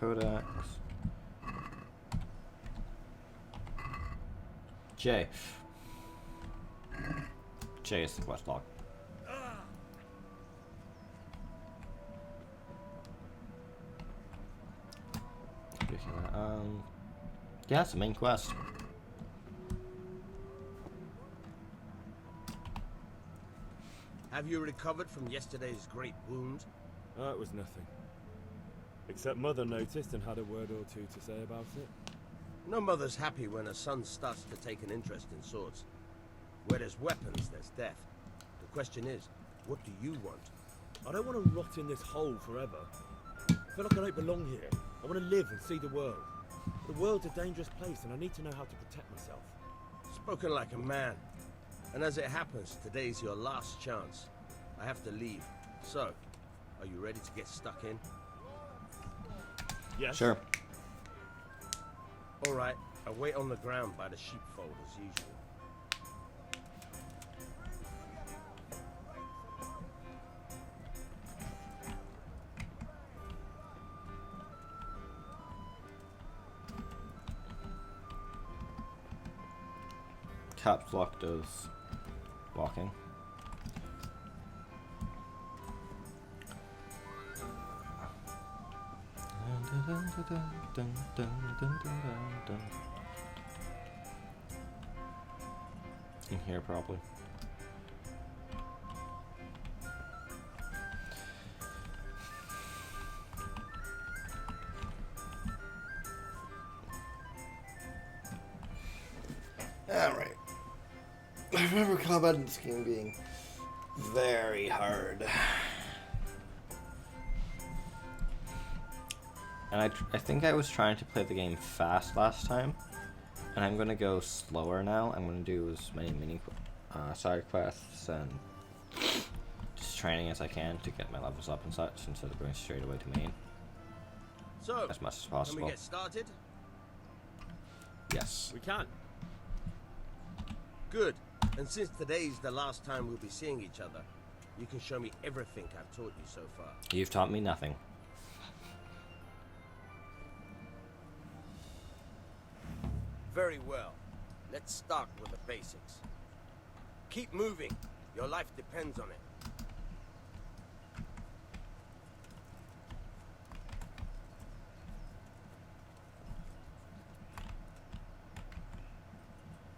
Codex. J. J is the quest log. Yeah, it's the main quest. Have you recovered from yesterday's great wound? It was nothing. Except Mother noticed and had a word or two to say about it. No mother's happy when her son starts to take an interest in swords. Where there's weapons, there's death. The question is, what do you want? I don't want to rot in this hole forever. I feel like I don't belong here. I want to live and see the world. The world's a dangerous place and I need to know how to protect myself. Spoken like a man. And as it happens, today's your last chance. I have to leave. So, are you ready to get stuck in? Yes. Sure. All right, I'll wait on the ground by the sheepfold as usual. Caps lock does walking. In here, probably. Alright. I remember combat in this game being very hard. And I think I was trying to play the game fast last time, and I'm going to go slower now. I'm going to do as many mini side quests and just training as I can to get my levels up and such, instead of going straight away to main. So, as much as possible. Can we get started? Yes. We can. Good. And since today's the last time we'll be seeing each other, you can show me everything I've taught you so far. You've taught me nothing. Very well. Let's start with the basics. Keep moving. Your life depends on it.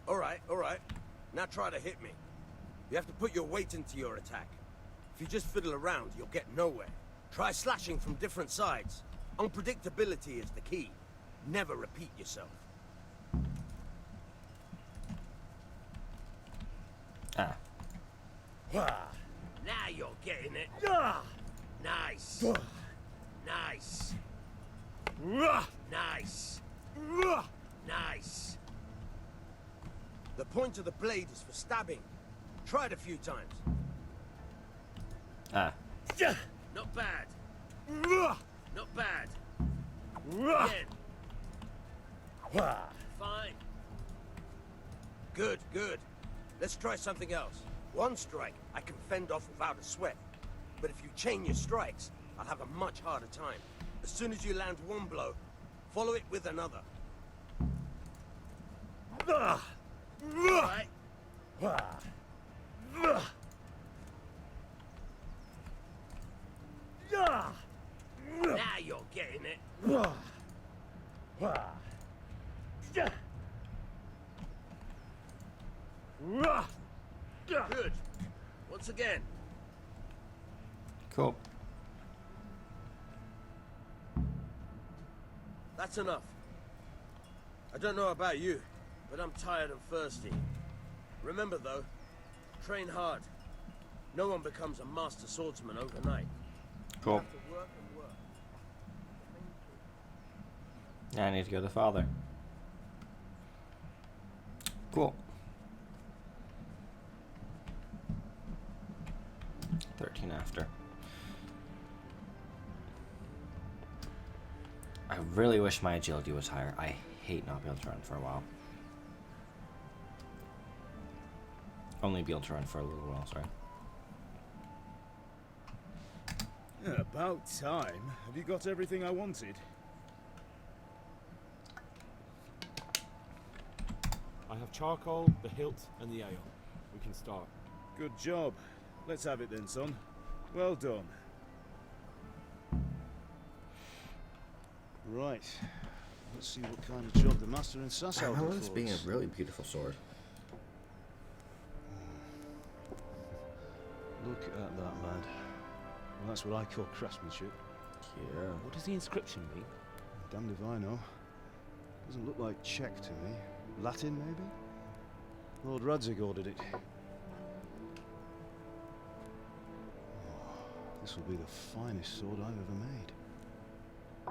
All right. Now try to hit me. You have to put your weight into your attack. If you just fiddle around, you'll get nowhere. Try slashing from different sides. Unpredictability is the key. Never repeat yourself. Ah. Now you're getting it. Nice. Nice. Nice. Nice. The point of the blade is for stabbing. Try it a few times. Ah. Not bad. Not bad. Again. Fine. Good. Let's try something else. One strike, I can fend off without a sweat. But if you chain your strikes, I'll have a much harder time. As soon as you land one blow, follow it with another. Right. Now you're getting it. Good. once again. Cool. That's enough. I don't know about you, but I'm tired and thirsty. Remember though, train hard. No one becomes a master swordsman overnight. Cool. You have to work and work. Yeah, I need to go to the father. Cool. 13 after. I really wish my agility was higher. I hate not being able to run for a while. Only be able to run for a little while, sorry. Yeah, about time. Have you got everything I wanted? I have charcoal, the hilt, and the ale. We can start. Good job. Let's have it then, son. Well done. Right. Let's see what kind of job the master in Sasau How did is for being a us. really beautiful sword? Look at that, lad. Well, that's what I call craftsmanship. Yeah. What does the inscription mean? Damned if I know. Doesn't look like Czech to me. Latin, maybe? Lord Radzig ordered it. Oh, this will be the finest sword I've ever made.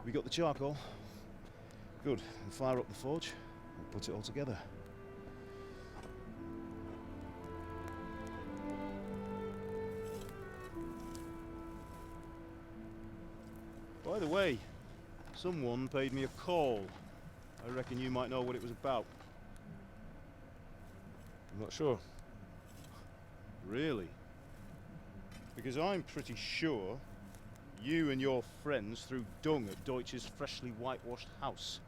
We got the charcoal? Good. We'll fire up the forge and put it all together. By the way, someone paid me a call. I reckon you might know what it was about. I'm not sure. Really? Because I'm pretty sure you and your friends threw dung at Deutsch's freshly whitewashed house.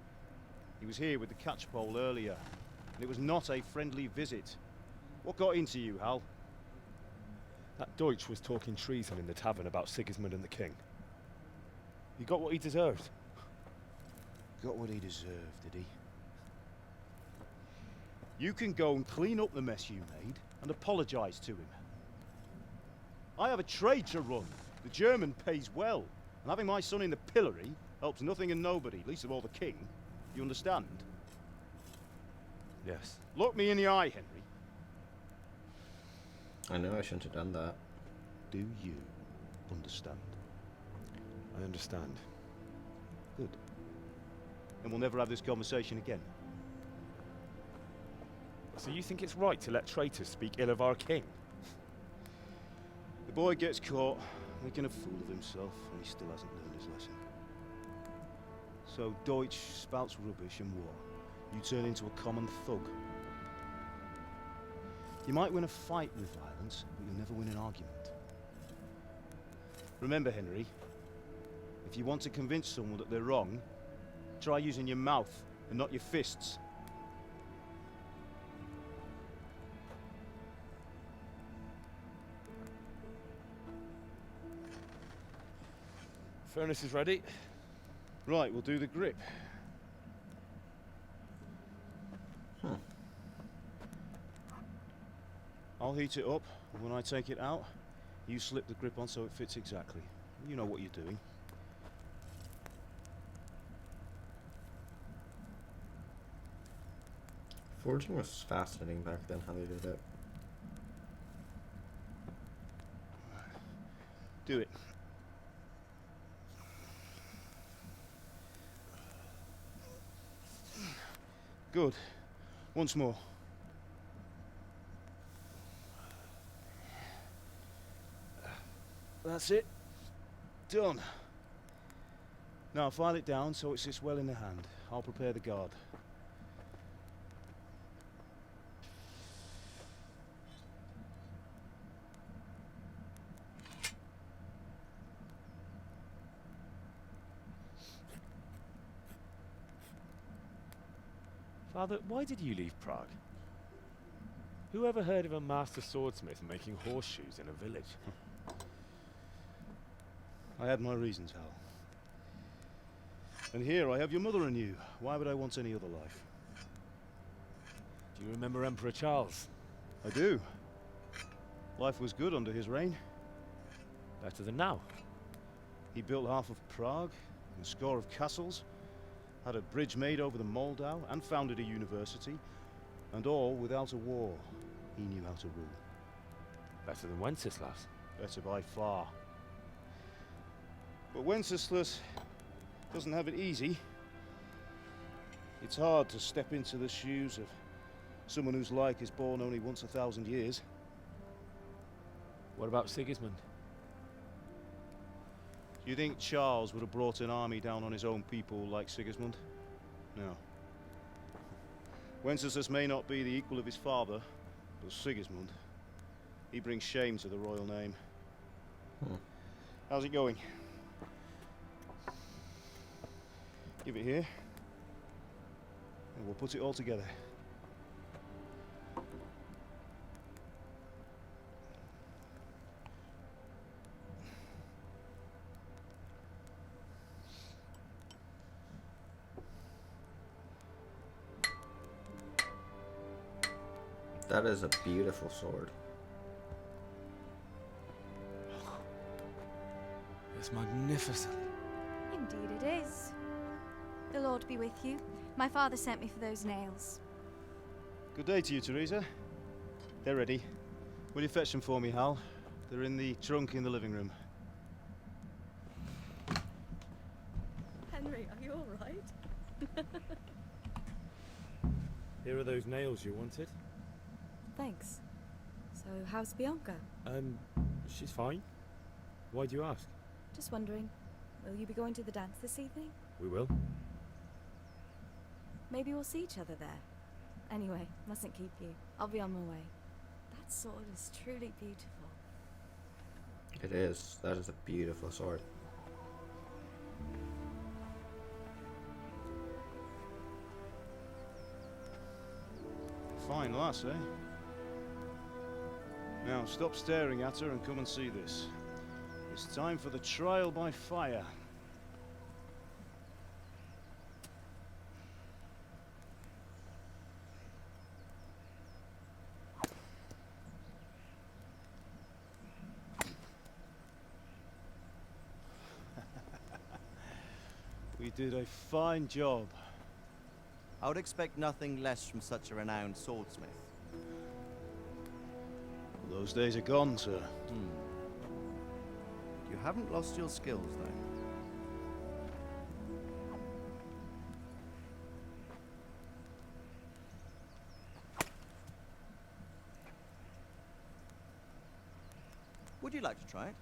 He was here with the catchpole earlier, and it was not a friendly visit. What got into you, Hal? That Deutsch was talking treason in the tavern about Sigismund and the king. He got what he deserved. Got what he deserved, did he? You can go and clean up the mess you made and apologize to him. I have a trade to run. The German pays well, and having my son in the pillory helps nothing and nobody, least of all the king. You understand? Yes. Look me in the eye, Henry. I know I shouldn't have done that. Do you understand? I understand. Good. And we'll never have this conversation again. So you think it's right to let traitors speak ill of our king? The boy gets caught, making a fool of himself, and he still hasn't learned his lesson. So Deutsch spouts rubbish, and what? You turn into a common thug. You might win a fight with violence, but you'll never win an argument. Remember, Henry, if you want to convince someone that they're wrong, try using your mouth and not your fists. Furnace is ready. Right, we'll do the grip. I'll heat it up, and when I take it out, you slip the grip on so it fits exactly. You know what you're doing. Forging was fascinating back then, how they did it. Do it. Good. Once more. That's it. Done. Now file it down so it sits well in the hand. I'll prepare the guard. Father, why did you leave Prague? Who ever heard of a master swordsmith making horseshoes in a village? I had my reasons, Hal. And here I have your mother and you. Why would I want any other life? Do you remember Emperor Charles? I do. Life was good under his reign. Better than now. He built half of Prague, and a score of castles, had a bridge made over the Moldau, and founded a university, and all without a war. He knew how to rule. Better than Wenceslas. Better by far. But Wenceslas doesn't have it easy. It's hard to step into the shoes of someone whose like is born only once 1,000 years. What about Sigismund? Do you think Charles would have brought an army down on his own people like Sigismund? No. Wenceslas may not be the equal of his father, but Sigismund, he brings shame to the royal name. How's it going? Give it here, and we'll put it all together. That is a beautiful sword. It's magnificent. Indeed it is. The Lord be with you. My father sent me for those nails. Good day to you, Teresa. They're ready. Will you fetch them for me, Hal? They're in the trunk in the living room. Henry, are you all right? Here are those nails you wanted. Thanks. So, how's Bianca? She's fine. Why do you ask? Just wondering, will you be going to the dance this evening? We will. Maybe we'll see each other there. Anyway, mustn't keep you. I'll be on my way. That sword is truly beautiful. It is. That is a beautiful sword. Fine lass, eh? Now, stop staring at her and come and see this. It's time for the trial by fire. We did a fine job. I would expect nothing less from such a renowned swordsmith. Those days are gone, sir. You haven't lost your skills, though. Would you like to try it?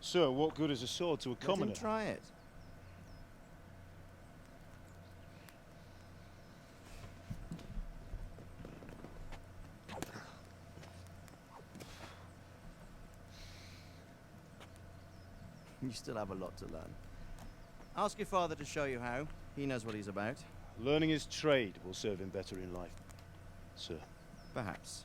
Sir, what good is a sword to a commoner? Let him try it. You still have a lot to learn. Ask your father to show you how. He knows what he's about. Learning his trade will serve him better in life, sir. Perhaps.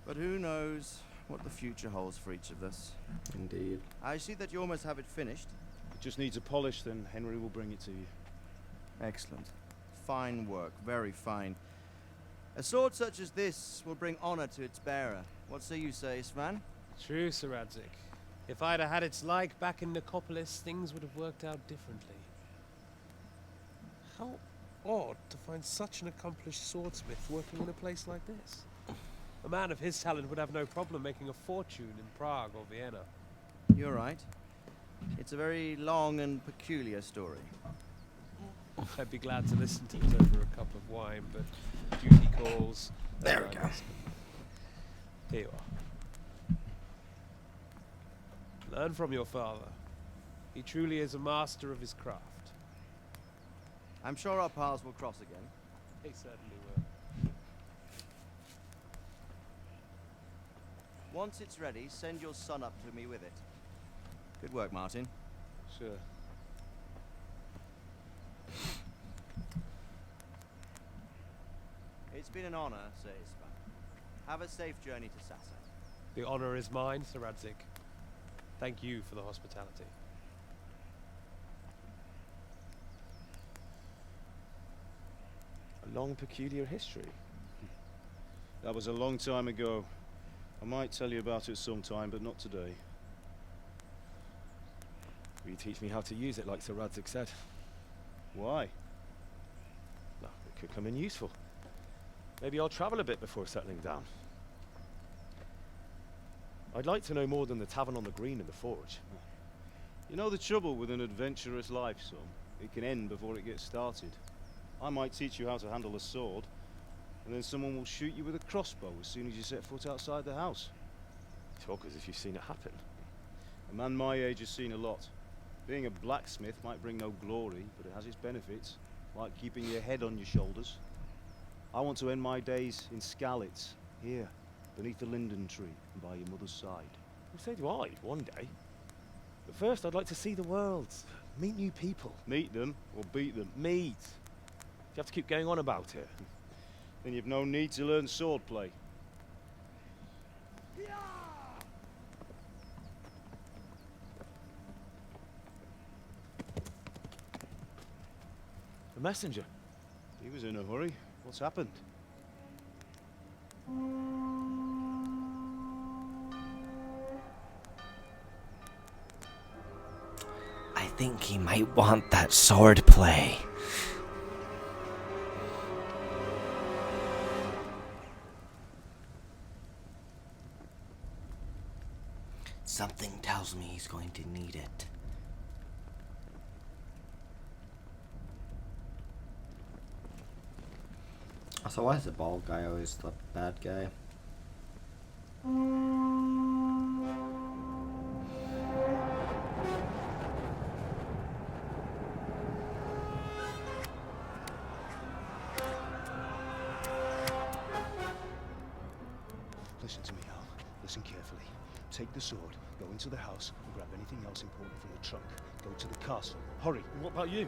But who knows what the future holds for each of us. Indeed. I see that you almost have it finished. It just needs a polish, then Henry will bring it to you. Excellent. Fine work. Very fine. A sword such as this will bring honor to its bearer. What say you, Svan? True, Sir Radzik. If I'd have had its like back in Nicopolis, things would have worked out differently. How odd to find such an accomplished swordsmith working in a place like this. A man of his talent would have no problem making a fortune in Prague or Vienna. You're right. It's a very long and peculiar story. I'd be glad to listen to it over a cup of wine, but duty calls. There we go. Here you are. Learn from your father. He truly is a master of his craft. I'm sure our paths will cross again. He certainly will. Once it's ready, send your son up to me with it. Good work, Martin. Sure. It's been an honor, Sir Ispan. Have a safe journey to Sassa. The honor is mine, Sir Radzik. Thank you for the hospitality. A long, peculiar history. That was a long time ago. I might tell you about it sometime, but not today. Will you teach me how to use it like Sir Radzig said? Why? Well, it could come in useful. Maybe I'll travel a bit before settling down. I'd like to know more than the tavern on the green and the forge. You know the trouble with an adventurous life, son? It can end before it gets started. I might teach you how to handle a sword, and then someone will shoot you with a crossbow as soon as you set foot outside the house. Talk as if you've seen it happen. A man my age has seen a lot. Being a blacksmith might bring no glory, but it has its benefits, like keeping your head on your shoulders. I want to end my days in Skalitz, here, beneath the linden tree, and by your mother's side. Well, so do I, one day. But first, I'd like to see the world, meet new people. Meet them, or beat them? Meet. You have to keep going on about it. Then you've no need to learn swordplay. The messenger. He was in a hurry. What's happened? I think he might want that sword play. Something tells me he's going to need it. So why is the bald guy always the bad guy? Listen to me, Al. Listen carefully. Take the sword, go into the house, and grab anything else important from the trunk. Go to the castle. Hurry. And what about you?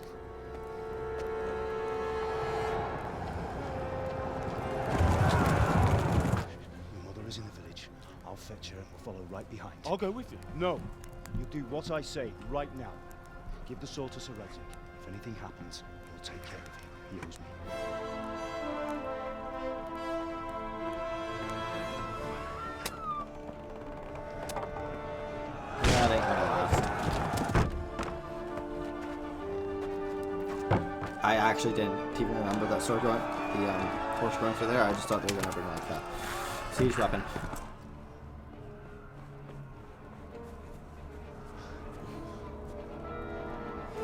Your mother is in the village. I'll fetch her and we'll follow right behind. I'll go with you. No. You do what I say right now. Give the sword to Sir Radzig. If anything happens, he'll take care of you. He owes me. That ain't gonna last. I actually didn't even remember that sword going, the horse going through there. I just thought they were gonna bring like that siege weapon.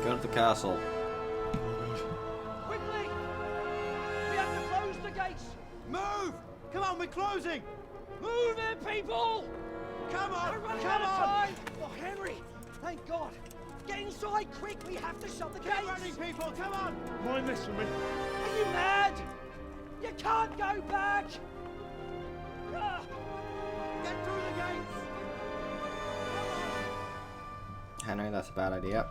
Go to the castle. Quickly! We have to close the gates! Move! Come on, we're closing! Move it, people! Come on! We're running Come out of on! time! Oh, Henry! Thank God! Get inside, quick! We have to shut the gates! Get running, people! Come on! Mind this for me. Are you mad? You can't go back! Get through the gates! Henry, that's a bad idea.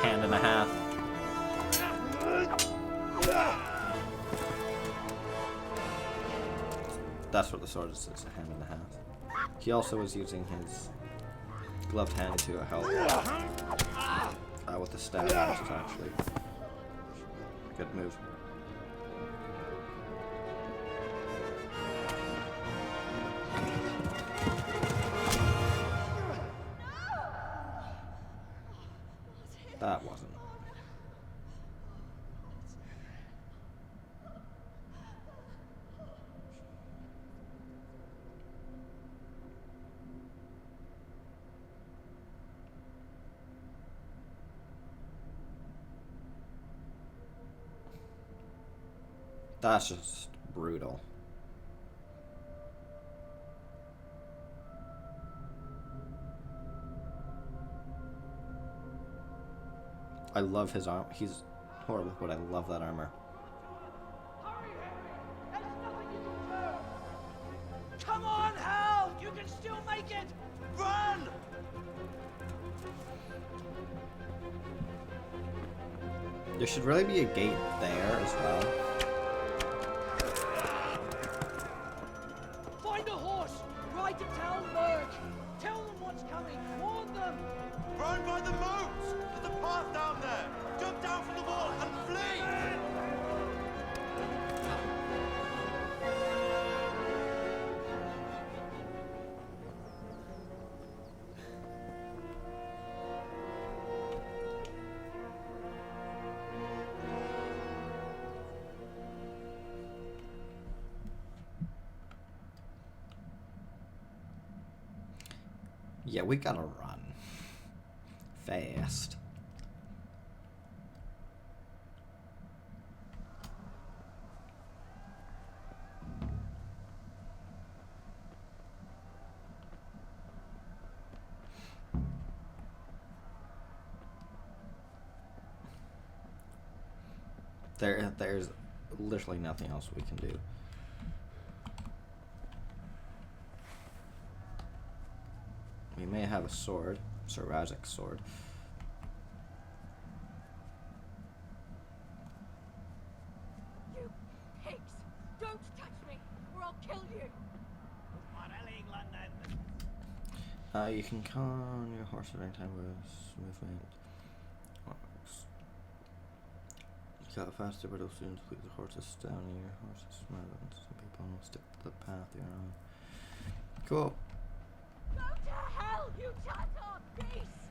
Hand and a half. That's what the sword is, it's a hand and a half. He also was using his gloved hand to help with the stab, which is actually a good move. That wasn't. That's just brutal. I love his arm. He's horrible, but I love that armor. Come on, Hal! You can still make it! Run! There should really be a gate there as well. Find a horse! Ride to Talmberg! Tell them What's coming? Warn them! Run by the moats! There's a path down there! Jump down from the wall and flee! Yeah, we gotta run. Fast. There's literally nothing else we can do. We may have a sword, Sir Razik's sword. You pigs! Don't touch me, or I'll kill you! You can call on your horse at any time with movement. You got faster, but it'll soon split the horses down. Your horse is smart, and some people will stick to the path you're on. Cool. Go to hell, you Tatar beast!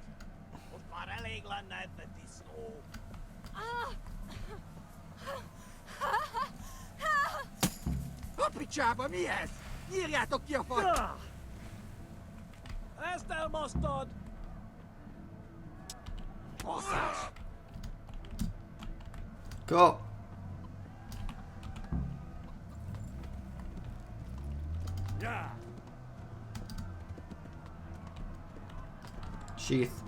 Hoppy-chopper, mies! Írjátok ki a fat! Ezt elmasztad! Baszás! Go. Yeah. Sheath.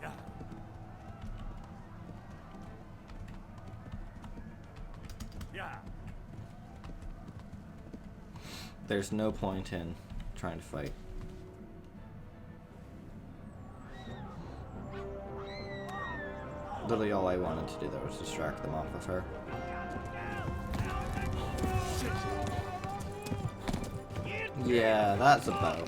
Yeah. Yeah. There's no point in trying to fight. Literally all I wanted to do there was distract them off of her. Yeah, that's a bow.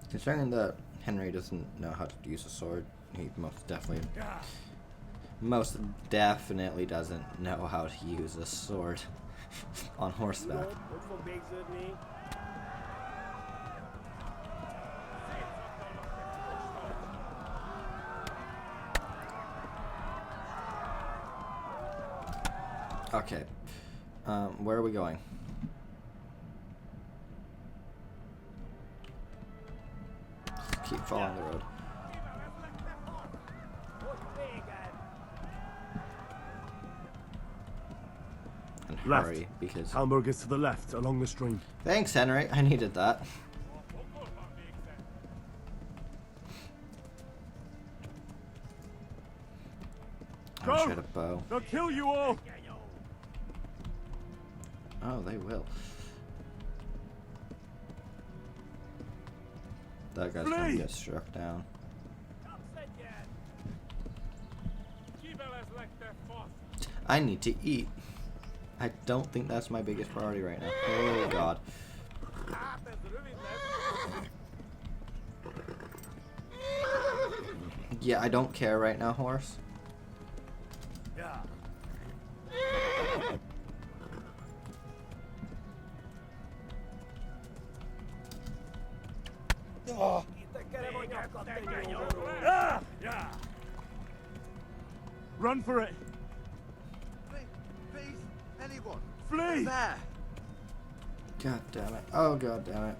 Concerning that Henry doesn't know how to use a sword, he most definitely doesn't know how to use a sword on horseback. Okay, where are we going? Keep following the road. And Left. hurry, because... Talmberg is to the left, along the stream. Thanks, Henry. I needed that. Go! I should have bow. They'll kill you all! Oh, they will. That guy's gonna get struck down. I need to eat. I don't think that's my biggest priority right now. Oh god. Yeah, I don't care right now, horse. Yeah. Oh. Yeah. Run for it! Please, anyone! Flee! There! God damn it. Oh god damn it.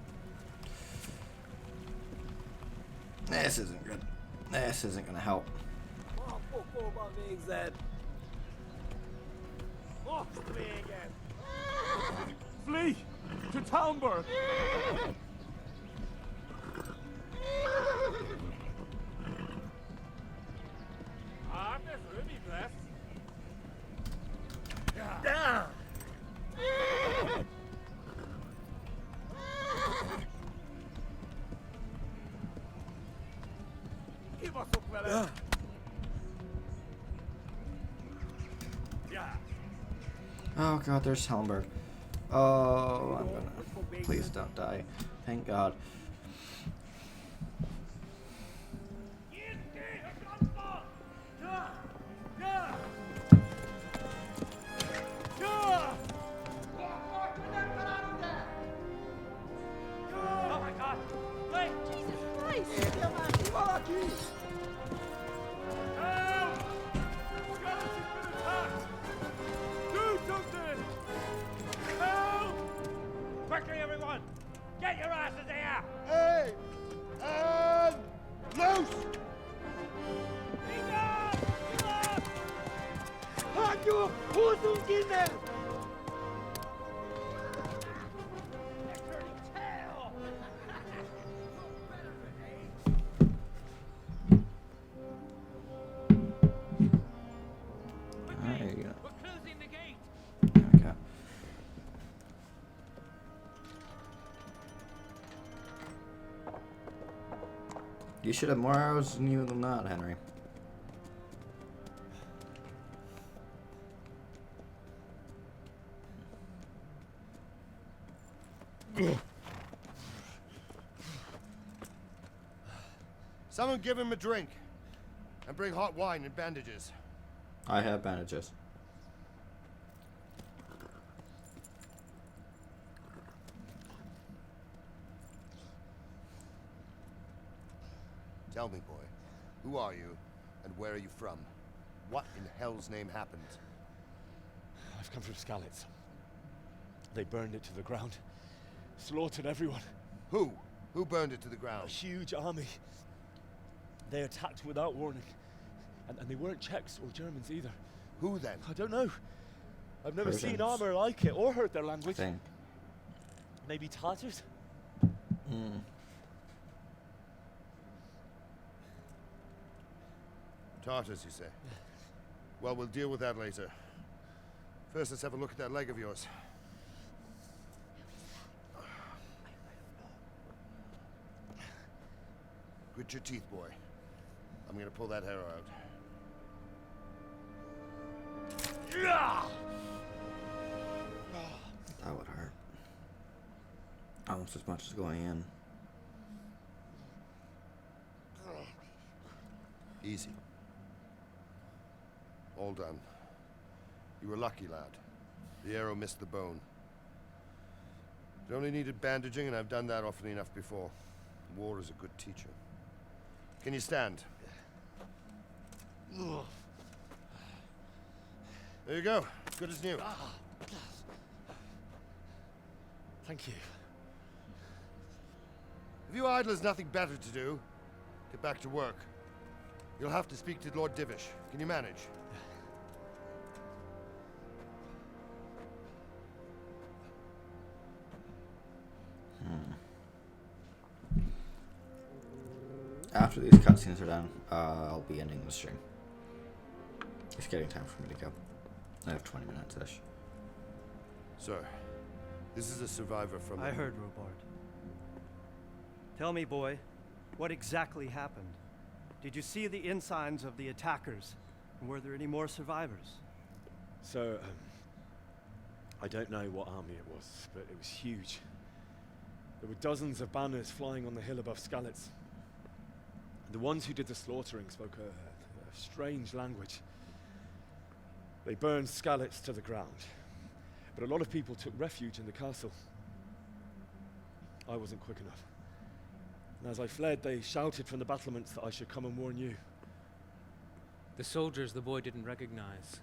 This isn't good. This isn't gonna help. Flee! To Talmberg! Oh god, there's Helmberg. Oh, I'm gonna... Please don't die. Thank god. Oh my god! Wait! Jesus Christ! Help! Skeleton's been attacked! Do something! Help! Quickly, everyone! Get your asses here! Hey! And loose! Hanyo! Who's in there? There you go. We're closing the gate. There we go. You should have more arrows in you than that, Henry. Someone give him a drink. And bring hot wine and bandages. I have bandages. Tell me, boy, who are you, and where are you from? What in hell's name happened? I've come from Skalitz. They burned it to the ground. Slaughtered everyone. Who? Who burned it to the ground? A huge army. They attacked without warning. And they weren't Czechs or Germans either. Who then? I don't know. I've never seen Persians. armor like it or heard their language. Thing. Maybe Tatars? Tartars, you say? Well, we'll deal with that later. First, let's have a look at that leg of yours. Grit your teeth, boy. I'm gonna pull that hair out. That would hurt. Almost as much as going in. Easy. All done. You were lucky, lad. The arrow missed the bone. It only needed bandaging, and I've done that often enough before. War is a good teacher. Can you stand? There you go. Good as new. Thank you. If you idlers nothing better to do, get back to work. You'll have to speak to Lord Divish. Can you manage? After these cutscenes are done, I'll be ending the stream. It's getting time for me to go. I have 20 minutes-ish. Sir, this is a survivor from... I heard, Robard. Tell me, boy, what exactly happened? Did you see the ensigns of the attackers? And were there any more survivors? So, I don't know what army it was, but it was huge. There were dozens of banners flying on the hill above Skalitz. The ones who did the slaughtering spoke a strange language. They burned Skalitz to the ground, but a lot of people took refuge in the castle. I wasn't quick enough. And as I fled, they shouted from the battlements that I should come and warn you. The soldiers the boy didn't recognize.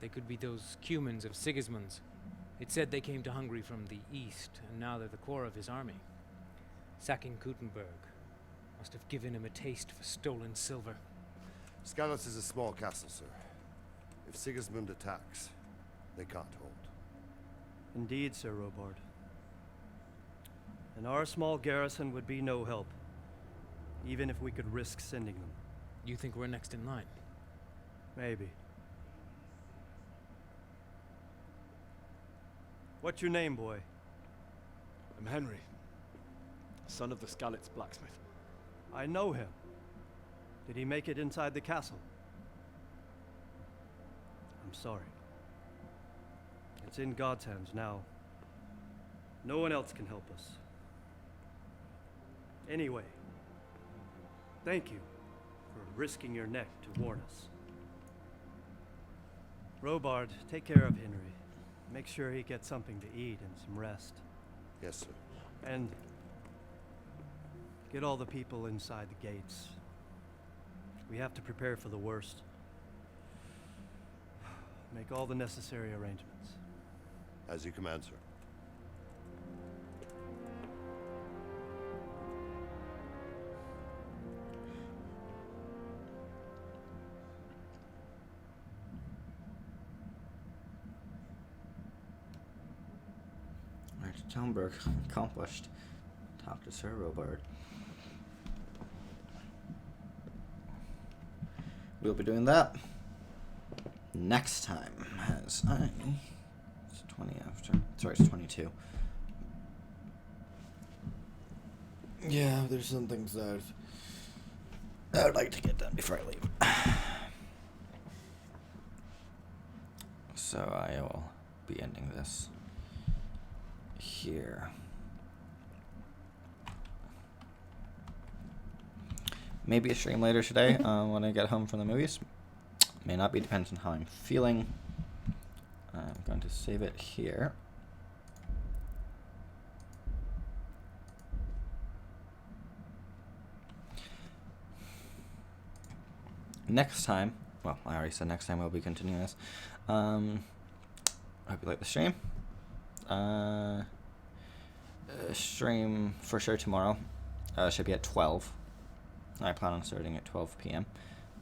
They could be those Cumans of Sigismund's. It said they came to Hungary from the east, and now they're the core of his army. Sacking Kuttenberg must have given him a taste for stolen silver. Skalitz is a small castle, sir. If Sigismund attacks, they can't hold. Indeed, Sir Robard. And our small garrison would be no help, even if we could risk sending them. You think we're next in line? Maybe. What's your name, boy? I'm Henry, son of the Skalitz blacksmith. I know him. Did he make it inside the castle? I'm sorry. It's in God's hands now. No one else can help us. Anyway, thank you for risking your neck to warn us. Robard, take care of Henry. Make sure he gets something to eat and some rest. Yes, sir. And get all the people inside the gates. We have to prepare for the worst. Make all the necessary arrangements. As you command, sir. Right, Townburg accomplished. Talk to Sir Robard. We'll be doing that next time, as it's 20 after. Sorry, it's 22. Yeah, there's some things that I would like to get done before I leave. So I will be ending this here. Maybe a stream later today when I get home from the movies. May not be, depends on how I'm feeling. I'm going to save it here. Next time, well, I already said next time we'll be continuing this. I hope you like the stream. Stream for sure tomorrow. Should be at 12. I plan on starting at 12 p.m.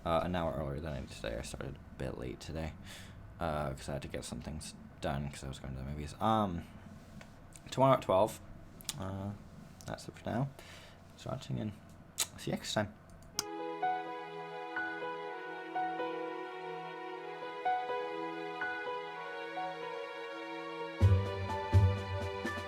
An hour earlier than I did today. I started a bit late today because I had to get some things done because I was going to the movies. Tomorrow at 12. That's it for now. Thanks for watching and see you next time.